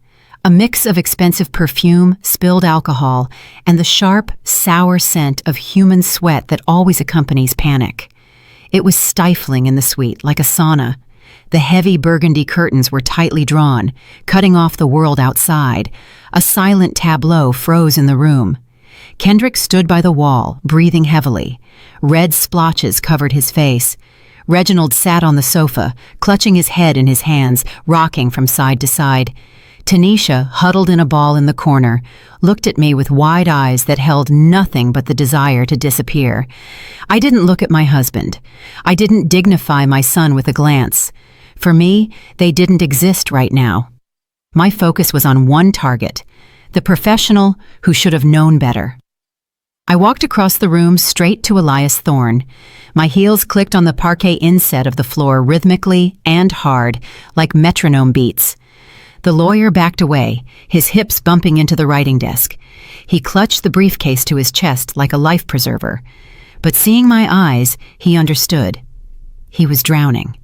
A mix of expensive perfume, spilled alcohol, and the sharp, sour scent of human sweat that always accompanies panic. It was stifling in the suite, like a sauna. The heavy burgundy curtains were tightly drawn, cutting off the world outside. A silent tableau froze in the room. Kendrick stood by the wall, breathing heavily. Red splotches covered his face. Reginald sat on the sofa, clutching his head in his hands, rocking from side to side. Tanisha, huddled in a ball in the corner, looked at me with wide eyes that held nothing but the desire to disappear. I didn't look at my husband. I didn't dignify my son with a glance. For me, they didn't exist right now. My focus was on one target, the professional who should have known better. I walked across the room straight to Elias Thorne. My heels clicked on the parquet inset of the floor rhythmically and hard, like metronome beats. The lawyer backed away, his hips bumping into the writing desk. He clutched the briefcase to his chest like a life preserver. But seeing my eyes, he understood. He was drowning.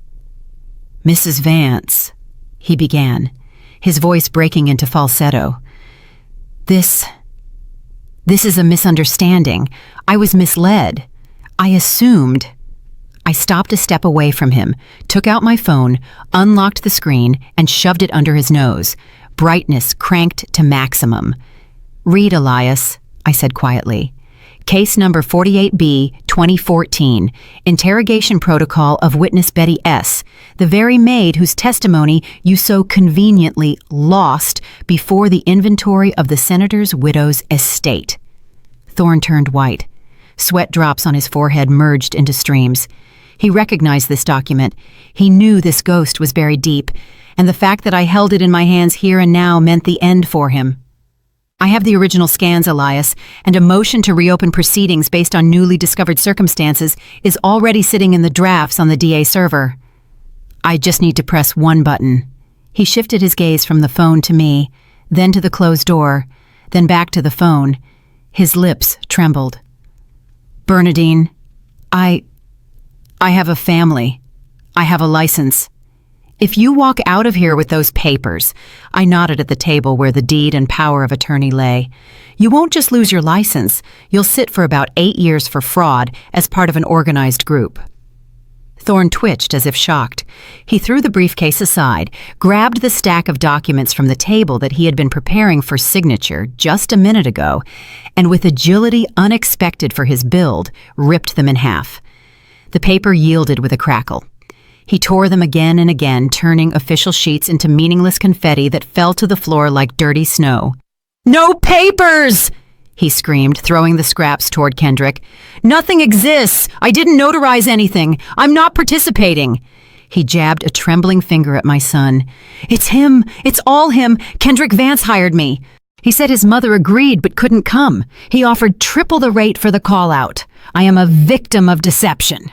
"Mrs. Vance," he began, his voice breaking into falsetto. This is a misunderstanding. I was misled. I assumed." I stopped a step away from him, took out my phone, unlocked the screen, and shoved it under his nose, brightness cranked to maximum. "Read, Elias," I said quietly. "Case number 48B, 2014, interrogation protocol of witness Betty S., the very maid whose testimony you so conveniently lost before the inventory of the senator's widow's estate." Thorne turned white. Sweat drops on his forehead merged into streams. He recognized this document. He knew this ghost was buried deep, and the fact that I held it in my hands here and now meant the end for him. "I have the original scans, Elias, and a motion to reopen proceedings based on newly discovered circumstances is already sitting in the drafts on the DA server. I just need to press one button." He shifted his gaze from the phone to me, then to the closed door, then back to the phone. His lips trembled. "Bernadine, I have a family. I have a license. If you walk out of here with those papers," I nodded at the table where the deed and power of attorney lay, "you won't just lose your license, you'll sit for about 8 years for fraud as part of an organized group." Thorne twitched as if shocked. He threw the briefcase aside, grabbed the stack of documents from the table that he had been preparing for signature just a minute ago, and with agility unexpected for his build, ripped them in half. The paper yielded with a crackle. He tore them again and again, turning official sheets into meaningless confetti that fell to the floor like dirty snow. "No papers!" he screamed, throwing the scraps toward Kendrick. "Nothing exists! I didn't notarize anything! I'm not participating!" He jabbed a trembling finger at my son. "It's him! It's all him! Kendrick Vance hired me! He said his mother agreed but couldn't come. He offered triple the rate for the call-out. I am a victim of deception."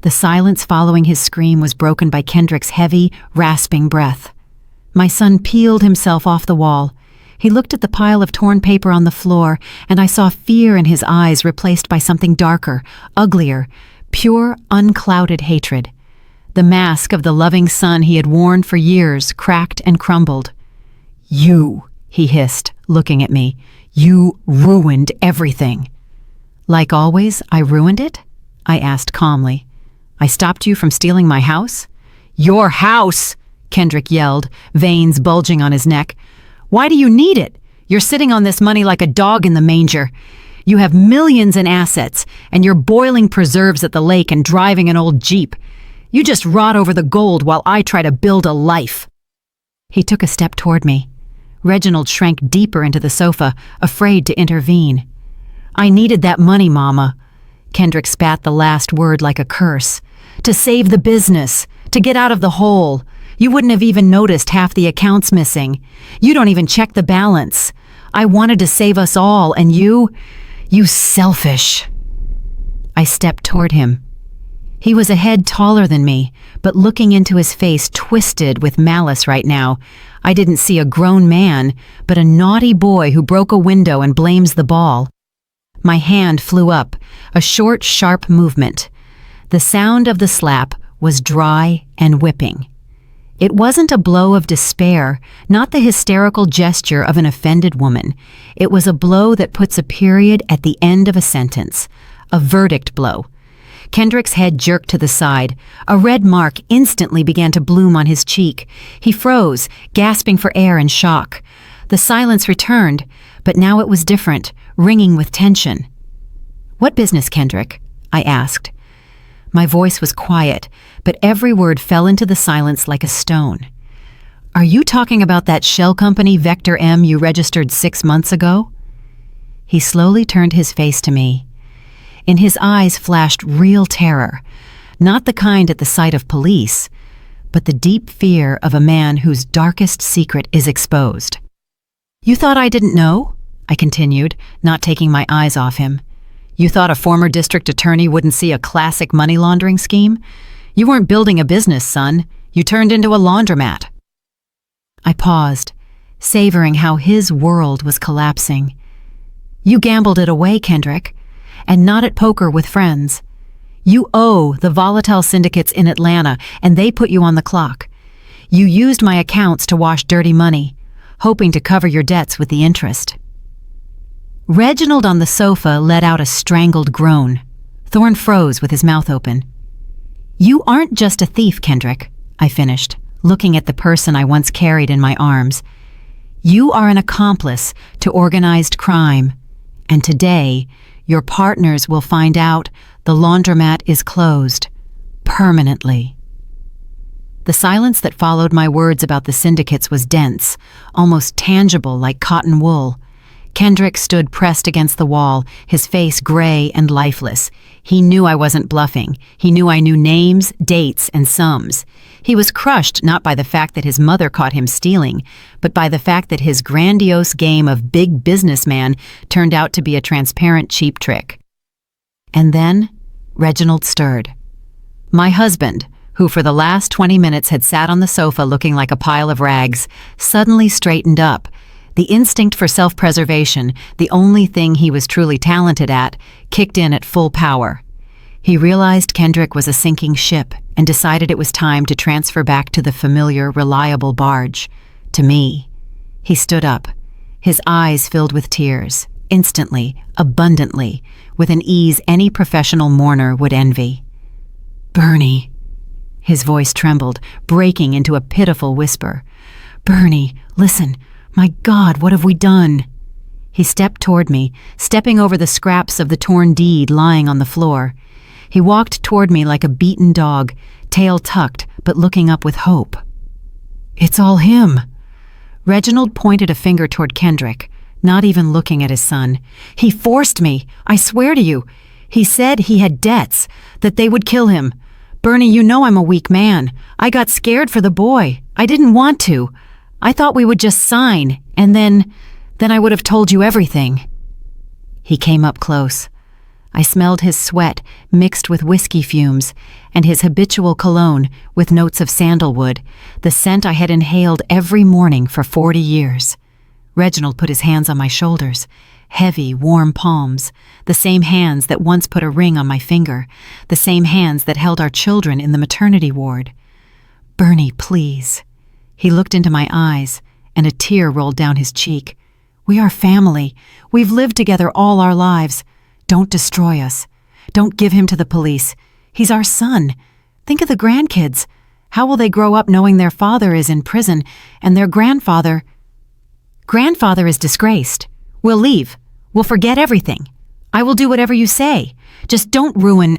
The silence following his scream was broken by Kendrick's heavy, rasping breath. My son peeled himself off the wall. He looked at the pile of torn paper on the floor, and I saw fear in his eyes replaced by something darker, uglier, pure, unclouded hatred. The mask of the loving son he had worn for years cracked and crumbled. "You," he hissed, looking at me, "you ruined everything." "Like always, I ruined it?" I asked calmly. "I stopped you from stealing my house?" "Your house!" Kendrick yelled, veins bulging on his neck. Why do you need it? You're sitting on this money like a dog in the manger. You have millions in assets, and you're boiling preserves at the lake and driving an old Jeep. You just rot over the gold while I try to build a life." He took a step toward me. Reginald shrank deeper into the sofa, afraid to intervene. "I needed that money, Mama." Kendrick spat the last word like a curse. "To save the business, to get out of the hole. You wouldn't have even noticed half the accounts missing. You don't even check the balance. I wanted to save us all, and you selfish." I stepped toward him. He was a head taller than me, but looking into his face twisted with malice right now, I didn't see a grown man, but a naughty boy who broke a window and blames the ball. My hand flew up, a short, sharp movement. The sound of the slap was dry and whipping. It wasn't a blow of despair, not the hysterical gesture of an offended woman. It was a blow that puts a period at the end of a sentence, a verdict blow. Kendrick's head jerked to the side. A red mark instantly began to bloom on his cheek. He froze, gasping for air in shock. The silence returned, but now it was different, ringing with tension. "What business, Kendrick?" I asked. My voice was quiet, but every word fell into the silence like a stone. "Are you talking about that shell company, Vector M, you registered 6 months ago?" He slowly turned his face to me. In his eyes flashed real terror, not the kind at the sight of police, but the deep fear of a man whose darkest secret is exposed. "You thought I didn't know?" I continued, not taking my eyes off him. "You thought a former district attorney wouldn't see a classic money laundering scheme? You weren't building a business, son. You turned into a laundromat." I paused, savoring how his world was collapsing. "You gambled it away, Kendrick, and not at poker with friends. You owe the volatile syndicates in Atlanta, and they put you on the clock. You used my accounts to wash dirty money, hoping to cover your debts with the interest." Reginald on the sofa let out a strangled groan. Thorne froze with his mouth open. "You aren't just a thief, Kendrick," I finished, looking at the person I once carried in my arms. "You are an accomplice to organized crime, and today, your partners will find out the laundromat is closed. Permanently." The silence that followed my words about the syndicates was dense, almost tangible like cotton wool. Kendrick stood pressed against the wall, his face gray and lifeless. He knew I wasn't bluffing. He knew I knew names, dates, and sums. He was crushed not by the fact that his mother caught him stealing, but by the fact that his grandiose game of big businessman turned out to be a transparent cheap trick. And then Reginald stirred. My husband, who for the last 20 minutes had sat on the sofa looking like a pile of rags, suddenly straightened up. The instinct for self-preservation, the only thing he was truly talented at, kicked in at full power. He realized Kendrick was a sinking ship and decided it was time to transfer back to the familiar, reliable barge, to me. He stood up, his eyes filled with tears, instantly, abundantly, with an ease any professional mourner would envy. "Bernie," his voice trembled, breaking into a pitiful whisper. "Bernie, listen. My God, what have we done?" He stepped toward me, stepping over the scraps of the torn deed lying on the floor. He walked toward me like a beaten dog, tail tucked, but looking up with hope. "It's all him." Reginald pointed a finger toward Kendrick, not even looking at his son. "He forced me, I swear to you. He said he had debts, that they would kill him. Bernie, you know I'm a weak man. I got scared for the boy. I didn't want to. I thought we would just sign, and then I would have told you everything." He came up close. I smelled his sweat mixed with whiskey fumes, and his habitual cologne with notes of sandalwood, the scent I had inhaled every morning for 40 years. Reginald put his hands on my shoulders, heavy, warm palms, the same hands that once put a ring on my finger, the same hands that held our children in the maternity ward. "Bernie, please." He looked into my eyes, and a tear rolled down his cheek. "We are family. We've lived together all our lives. Don't destroy us. Don't give him to the police. He's our son. Think of the grandkids. How will they grow up knowing their father is in prison and their grandfather—" Grandfather is disgraced. We'll leave. We'll forget everything. I will do whatever you say. Just don't ruin...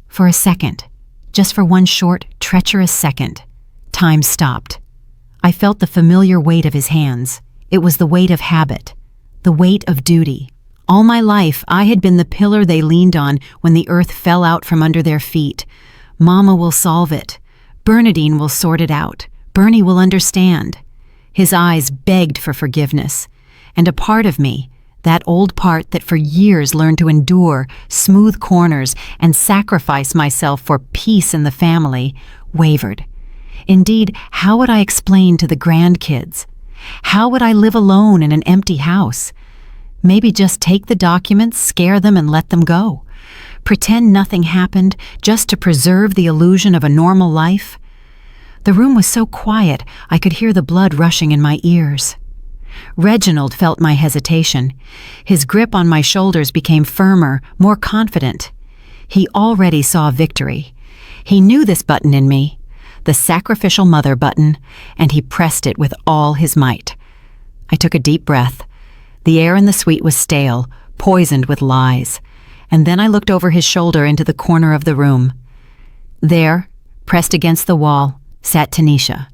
For a second, just for one short, treacherous second, time stopped. I felt the familiar weight of his hands. It was the weight of habit, the weight of duty. All my life, I had been the pillar they leaned on when the earth fell out from under their feet. Mama will solve it. Bernadine will sort it out. Bernie will understand. His eyes begged for forgiveness. And a part of me, that old part that for years learned to endure smooth corners and sacrifice myself for peace in the family, wavered. Indeed, how would I explain to the grandkids? How would I live alone in an empty house? Maybe just take the documents, scare them, and let them go. Pretend nothing happened just to preserve the illusion of a normal life. The room was so quiet I could hear the blood rushing in my ears. Reginald felt my hesitation. His grip on my shoulders became firmer, more confident. He already saw victory. He knew this button in me, the sacrificial mother button, and he pressed it with all his might. I took a deep breath. The air in the suite was stale, poisoned with lies. And then I looked over his shoulder into the corner of the room. There, pressed against the wall, sat Tanisha.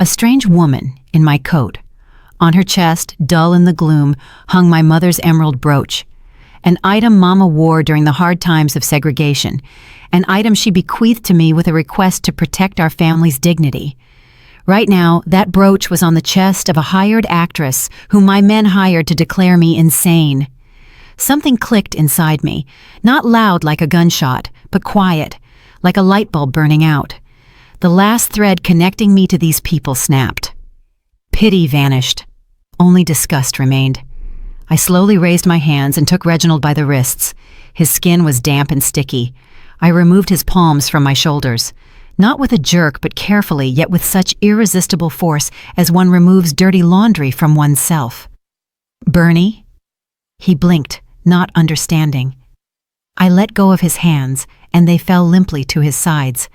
A strange woman in my coat. On her chest, dull in the gloom, hung my mother's emerald brooch. An item Mama wore during the hard times of segregation. An item she bequeathed to me with a request to protect our family's dignity. Right now, that brooch was on the chest of a hired actress whom my men hired to declare me insane. Something clicked inside me, not loud like a gunshot, but quiet, like a light bulb burning out. The last thread connecting me to these people snapped. Pity vanished. Only disgust remained. I slowly raised my hands and took Reginald by the wrists. His skin was damp and sticky. I removed his palms from my shoulders. Not with a jerk, but carefully, yet with such irresistible force as one removes dirty laundry from oneself. Bernie? He blinked, not understanding. I let go of his hands, and they fell limply to his sides.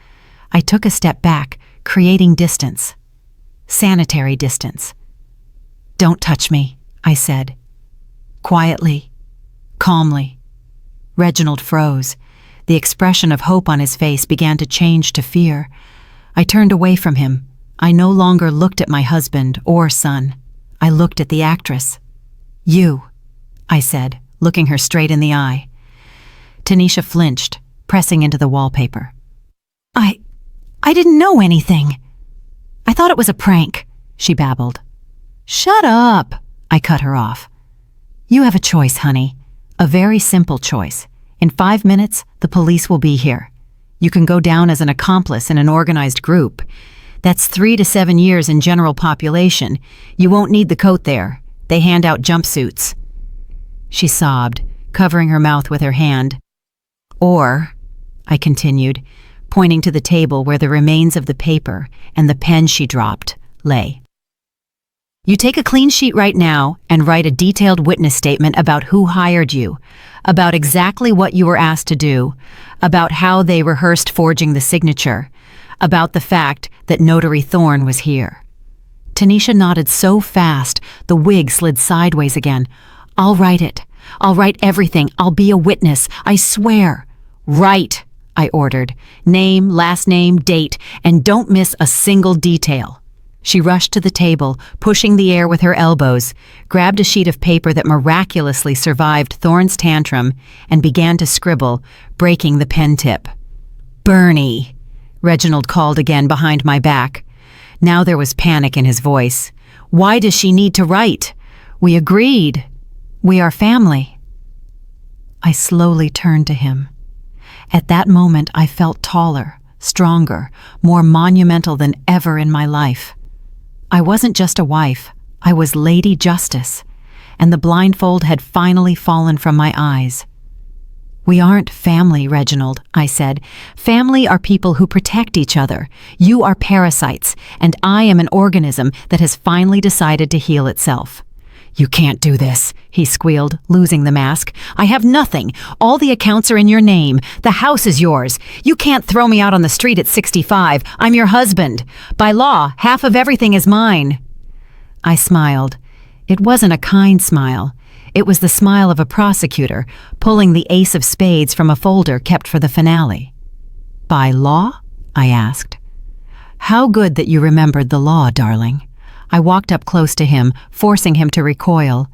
I took a step back, creating distance. Sanitary distance. Don't touch me, I said. Quietly, calmly. Reginald froze. The expression of hope on his face began to change to fear. I turned away from him. I no longer looked at my husband or son. I looked at the actress. You, I said, looking her straight in the eye. Tanisha flinched, pressing into the wallpaper. I didn't know anything. I thought it was a prank, she babbled. Shut up, I cut her off. You have a choice, honey. A very simple choice. In 5 minutes, the police will be here. You can go down as an accomplice in an organized group. That's 3 to 7 years in general population. You won't need the coat there. They hand out jumpsuits. She sobbed, covering her mouth with her hand. Or, I continued, pointing to the table where the remains of the paper and the pen she dropped lay. You take a clean sheet right now and write a detailed witness statement about who hired you, about exactly what you were asked to do, about how they rehearsed forging the signature, about the fact that Notary Thorne was here. Tanisha nodded so fast, the wig slid sideways again. I'll write it. I'll write everything. I'll be a witness. I swear. Write, I ordered. Name, last name, date, and don't miss a single detail. She rushed to the table, pushing the air with her elbows, grabbed a sheet of paper that miraculously survived Thorne's tantrum, and began to scribble, breaking the pen tip. Bernie, Reginald called again behind my back. Now there was panic in his voice. Why does she need to write? We agreed. We are family. I slowly turned to him. At that moment, I felt taller, stronger, more monumental than ever in my life. I wasn't just a wife, I was Lady Justice, and the blindfold had finally fallen from my eyes. We aren't family, Reginald, I said. Family are people who protect each other. You are parasites, and I am an organism that has finally decided to heal itself. You can't do this, he squealed, losing the mask. I have nothing. All the accounts are in your name. The house is yours. You can't throw me out on the street at 65. I'm your husband. By law, half of everything is mine. I smiled. It wasn't a kind smile. It was the smile of a prosecutor pulling the ace of spades from a folder kept for the finale. By law? I asked. How good that you remembered the law, darling. I walked up close to him, forcing him to recoil.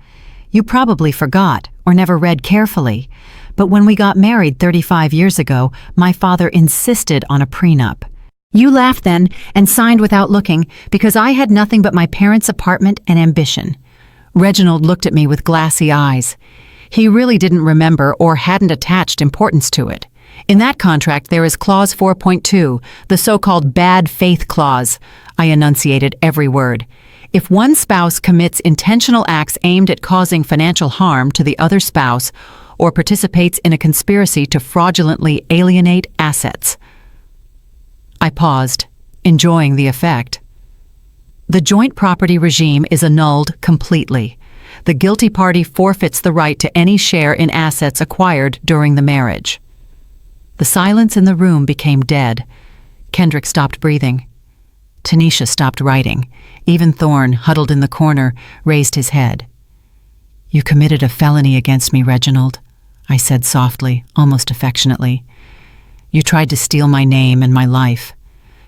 You probably forgot, or never read carefully, but when we got married 35 years ago, my father insisted on a prenup. You laughed then and signed without looking because I had nothing but my parents' apartment and ambition. Reginald looked at me with glassy eyes. He really didn't remember or hadn't attached importance to it. In that contract there is clause 4.2, the so-called bad faith clause. I enunciated every word. If one spouse commits intentional acts aimed at causing financial harm to the other spouse or participates in a conspiracy to fraudulently alienate assets. I paused, enjoying the effect. The joint property regime is annulled completely. The guilty party forfeits the right to any share in assets acquired during the marriage. The silence in the room became dead. Kendrick stopped breathing. Tanisha stopped writing. Even Thorne, huddled in the corner, raised his head. You committed a felony against me, Reginald, I said softly, almost affectionately. You tried to steal my name and my life.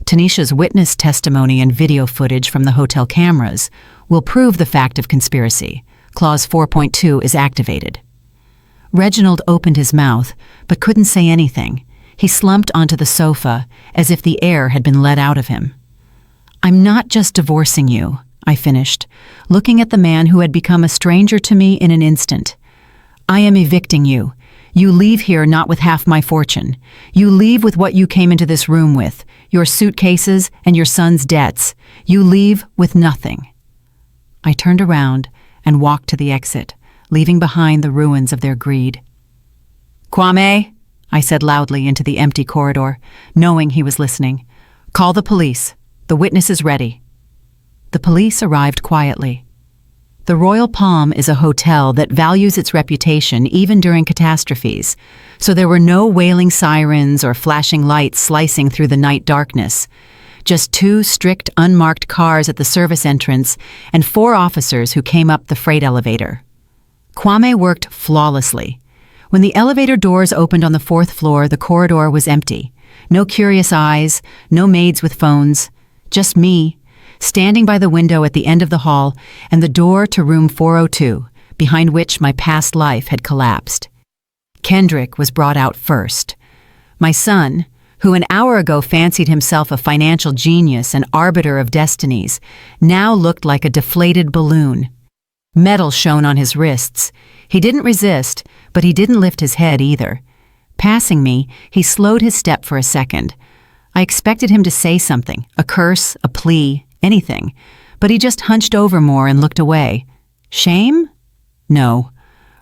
Tanisha's witness testimony and video footage from the hotel cameras will prove the fact of conspiracy. Clause 4.2 is activated. Reginald opened his mouth, but couldn't say anything. He slumped onto the sofa, as if the air had been let out of him. I'm not just divorcing you, I finished, looking at the man who had become a stranger to me in an instant. I am evicting you. You leave here not with half my fortune. You leave with what you came into this room with, your suitcases and your son's debts. You leave with nothing. I turned around and walked to the exit, leaving behind the ruins of their greed. Kwame, I said loudly into the empty corridor, knowing he was listening. Call the police. The witness is ready. The police arrived quietly. The Royal Palm is a hotel that values its reputation even during catastrophes, so there were no wailing sirens or flashing lights slicing through the night darkness. Just 2 strict, unmarked cars at the service entrance and 4 officers who came up the freight elevator. Kwame worked flawlessly. When the elevator doors opened on the 4th floor, the corridor was empty. No curious eyes, no maids with phones. Just me, standing by the window at the end of the hall and the door to room 402, behind which my past life had collapsed. Kendrick was brought out first. My son, who an hour ago fancied himself a financial genius and arbiter of destinies, now looked like a deflated balloon. Metal shone on his wrists. He didn't resist, but he didn't lift his head either. Passing me, he slowed his step for a second. I expected him to say something, a curse, a plea, anything, but he just hunched over more and looked away. Shame? No.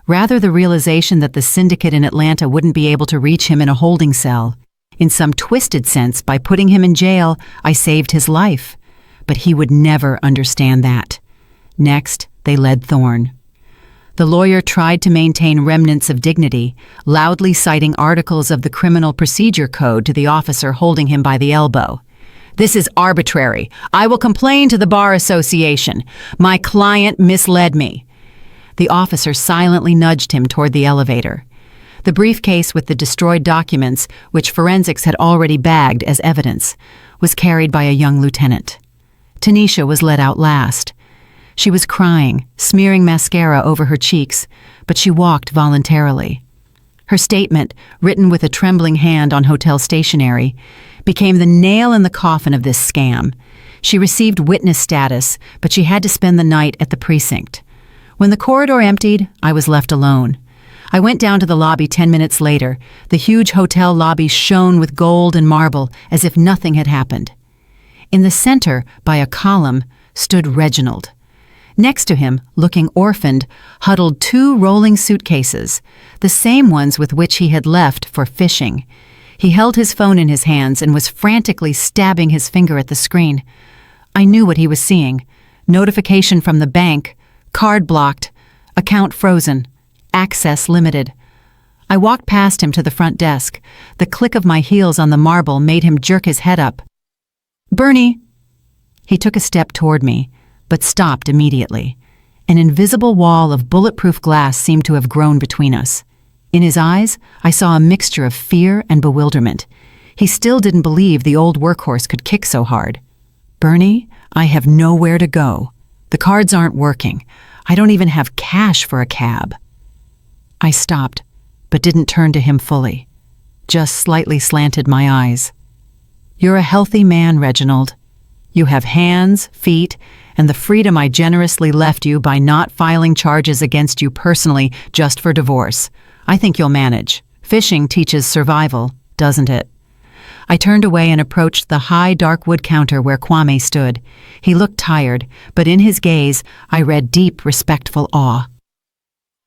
Rather the realization that the syndicate in Atlanta wouldn't be able to reach him in a holding cell. In some twisted sense, by putting him in jail, I saved his life. But he would never understand that. Next, they led Thorne. The lawyer tried to maintain remnants of dignity, loudly citing articles of the Criminal Procedure Code to the officer holding him by the elbow. This is arbitrary. I will complain to the Bar Association. My client misled me. The officer silently nudged him toward the elevator. The briefcase with the destroyed documents, which forensics had already bagged as evidence, was carried by a young lieutenant. Tanisha was let out last. She was crying, smearing mascara over her cheeks, but she walked voluntarily. Her statement, written with a trembling hand on hotel stationery, became the nail in the coffin of this scam. She received witness status, but she had to spend the night at the precinct. When the corridor emptied, I was left alone. I went down to the lobby 10 minutes later. The huge hotel lobby shone with gold and marble, as if nothing had happened. In the center, by a column, stood Reginald. Next to him, looking orphaned, huddled 2 rolling suitcases, the same ones with which he had left for fishing. He held his phone in his hands and was frantically stabbing his finger at the screen. I knew what he was seeing. Notification from the bank, card blocked, account frozen, access limited. I walked past him to the front desk. The click of my heels on the marble made him jerk his head up. Bernie! He took a step toward me. but stopped immediately. An invisible wall of bulletproof glass seemed to have grown between us. In his eyes, I saw a mixture of fear and bewilderment. He still didn't believe the old workhorse could kick so hard. "Bernie, I have nowhere to go. The cards aren't working. I don't even have cash for a cab." I stopped, but didn't turn to him fully. Just slightly slanted my eyes. "You're a healthy man, Reginald. You have hands, feet, and the freedom I generously left you by not filing charges against you personally just for divorce. I think you'll manage. Fishing teaches survival, doesn't it?" I turned away and approached the high, dark wood counter where Kwame stood. He looked tired, but in his gaze I read deep, respectful awe.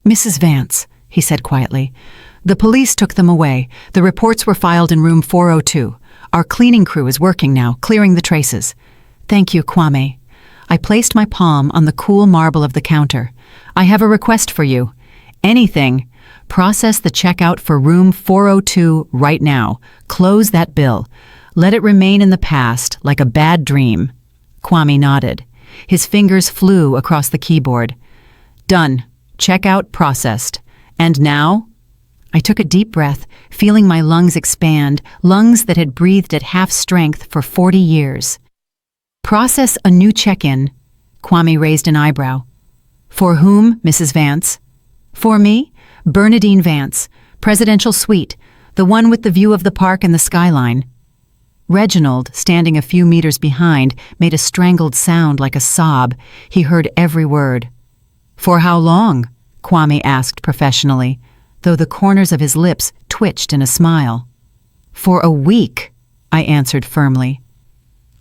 "Mrs. Vance," he said quietly, "the police took them away. The reports were filed in room 402. Our cleaning crew is working now, clearing the traces." "Thank you, Kwame." I placed my palm on the cool marble of the counter. "I have a request for you. Anything. Process the checkout for room 402 right now. Close that bill. Let it remain in the past, like a bad dream." Kwame nodded. His fingers flew across the keyboard. "Done. Checkout processed. And now?" I took a deep breath, feeling my lungs expand, lungs that had breathed at half strength for 40 years. "Process a new check-in." Kwame raised an eyebrow. "For whom, Mrs. Vance?" "For me? Bernadine Vance, presidential suite, the one with the view of the park and the skyline." Reginald, standing a few meters behind, made a strangled sound like a sob. He heard every word. "For how long?" Kwame asked professionally, though the corners of his lips twitched in a smile. "For a week," I answered firmly.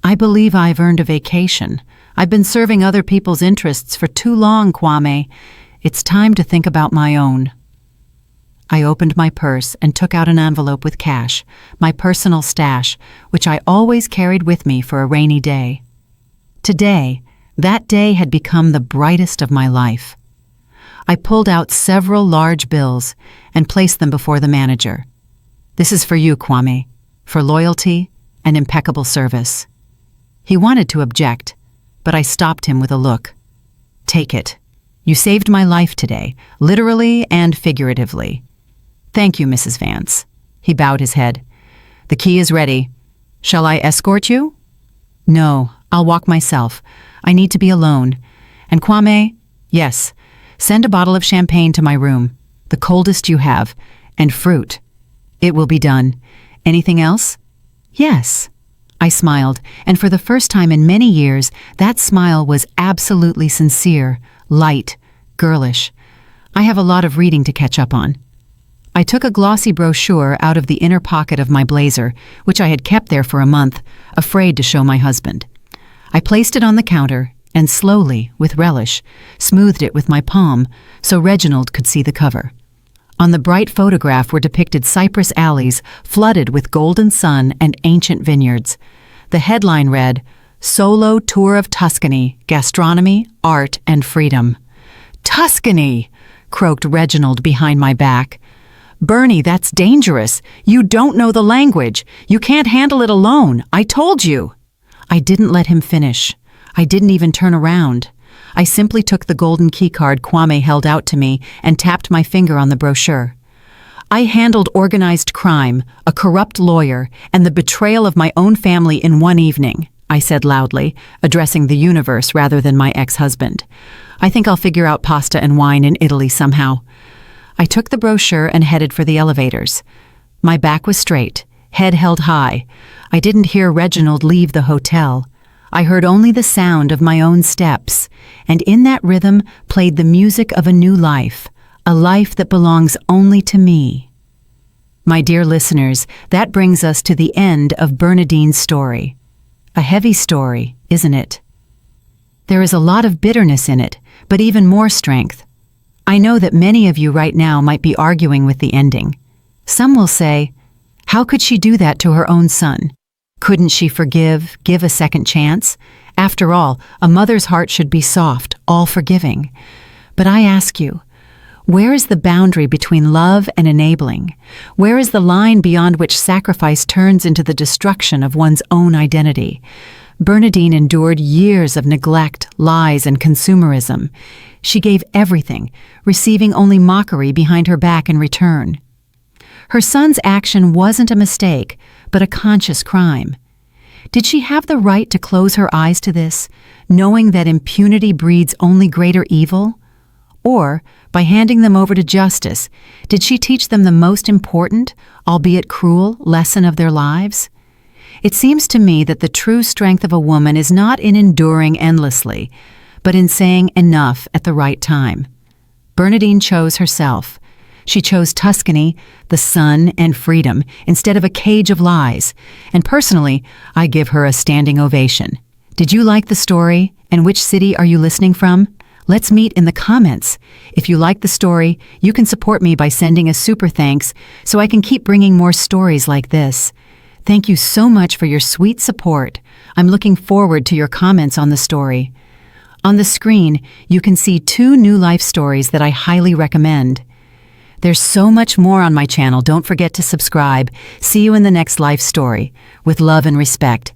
"I believe I've earned a vacation. I've been serving other people's interests for too long, Kwame. It's time to think about my own." I opened my purse and took out an envelope with cash, my personal stash, which I always carried with me for a rainy day. Today, that day had become the brightest of my life. I pulled out several large bills and placed them before the manager. "This is for you, Kwame, for loyalty and impeccable service." He wanted to object, but I stopped him with a look. "Take it. You saved my life today, literally and figuratively." "Thank you, Mrs. Vance." He bowed his head. "The key is ready. Shall I escort you?" "No, I'll walk myself. I need to be alone. And Kwame, yes, send a bottle of champagne to my room, the coldest you have, and fruit. It will be done. Anything else?" "Yes." I smiled, and for the first time in many years, that smile was absolutely sincere, light, girlish. I have a lot of reading to catch up on. I took a glossy brochure out of the inner pocket of my blazer, which I had kept there for a month, afraid to show my husband. I placed it on the counter and slowly, with relish, smoothed it with my palm so Reginald could see the cover. On the bright photograph were depicted cypress alleys flooded with golden sun and ancient vineyards. The headline read, "Solo Tour of Tuscany, Gastronomy, Art, and Freedom." "Tuscany!" croaked Reginald behind my back. "Bernie, that's dangerous. You don't know the language. You can't handle it alone. I told you." I didn't let him finish. I didn't even turn around. I simply took the golden keycard Kwame held out to me and tapped my finger on the brochure. "I handled organized crime, a corrupt lawyer, and the betrayal of my own family in one evening," I said loudly, addressing the universe rather than my ex-husband. "I think I'll figure out pasta and wine in Italy somehow." I took the brochure and headed for the elevators. My back was straight, head held high. I didn't hear Reginald leave the hotel. I heard only the sound of my own steps, and in that rhythm played the music of a new life, a life that belongs only to me. My dear listeners, that brings us to the end of Bernadine's story. A heavy story, isn't it? There is a lot of bitterness in it, but even more strength. I know that many of you right now might be arguing with the ending. Some will say, how could she do that to her own son? Couldn't she forgive, give a second chance? After all, a mother's heart should be soft, all-forgiving. But I ask you, where is the boundary between love and enabling? Where is the line beyond which sacrifice turns into the destruction of one's own identity? Bernadine endured years of neglect, lies, and consumerism. She gave everything, receiving only mockery behind her back in return. Her son's action wasn't a mistake, but a conscious crime. Did she have the right to close her eyes to this, knowing that impunity breeds only greater evil? Or, by handing them over to justice, did she teach them the most important, albeit cruel, lesson of their lives? It seems to me that the true strength of a woman is not in enduring endlessly, but in saying enough at the right time. Bernadine chose herself. She chose Tuscany, the sun, and freedom, instead of a cage of lies. And personally, I give her a standing ovation. Did you like the story? And which city are you listening from? Let's meet in the comments. If you like the story, you can support me by sending a super thanks so I can keep bringing more stories like this. Thank you so much for your sweet support. I'm looking forward to your comments on the story. On the screen, you can see 2 new life stories that I highly recommend. There's so much more on my channel. Don't forget to subscribe. See you in the next life story. With love and respect,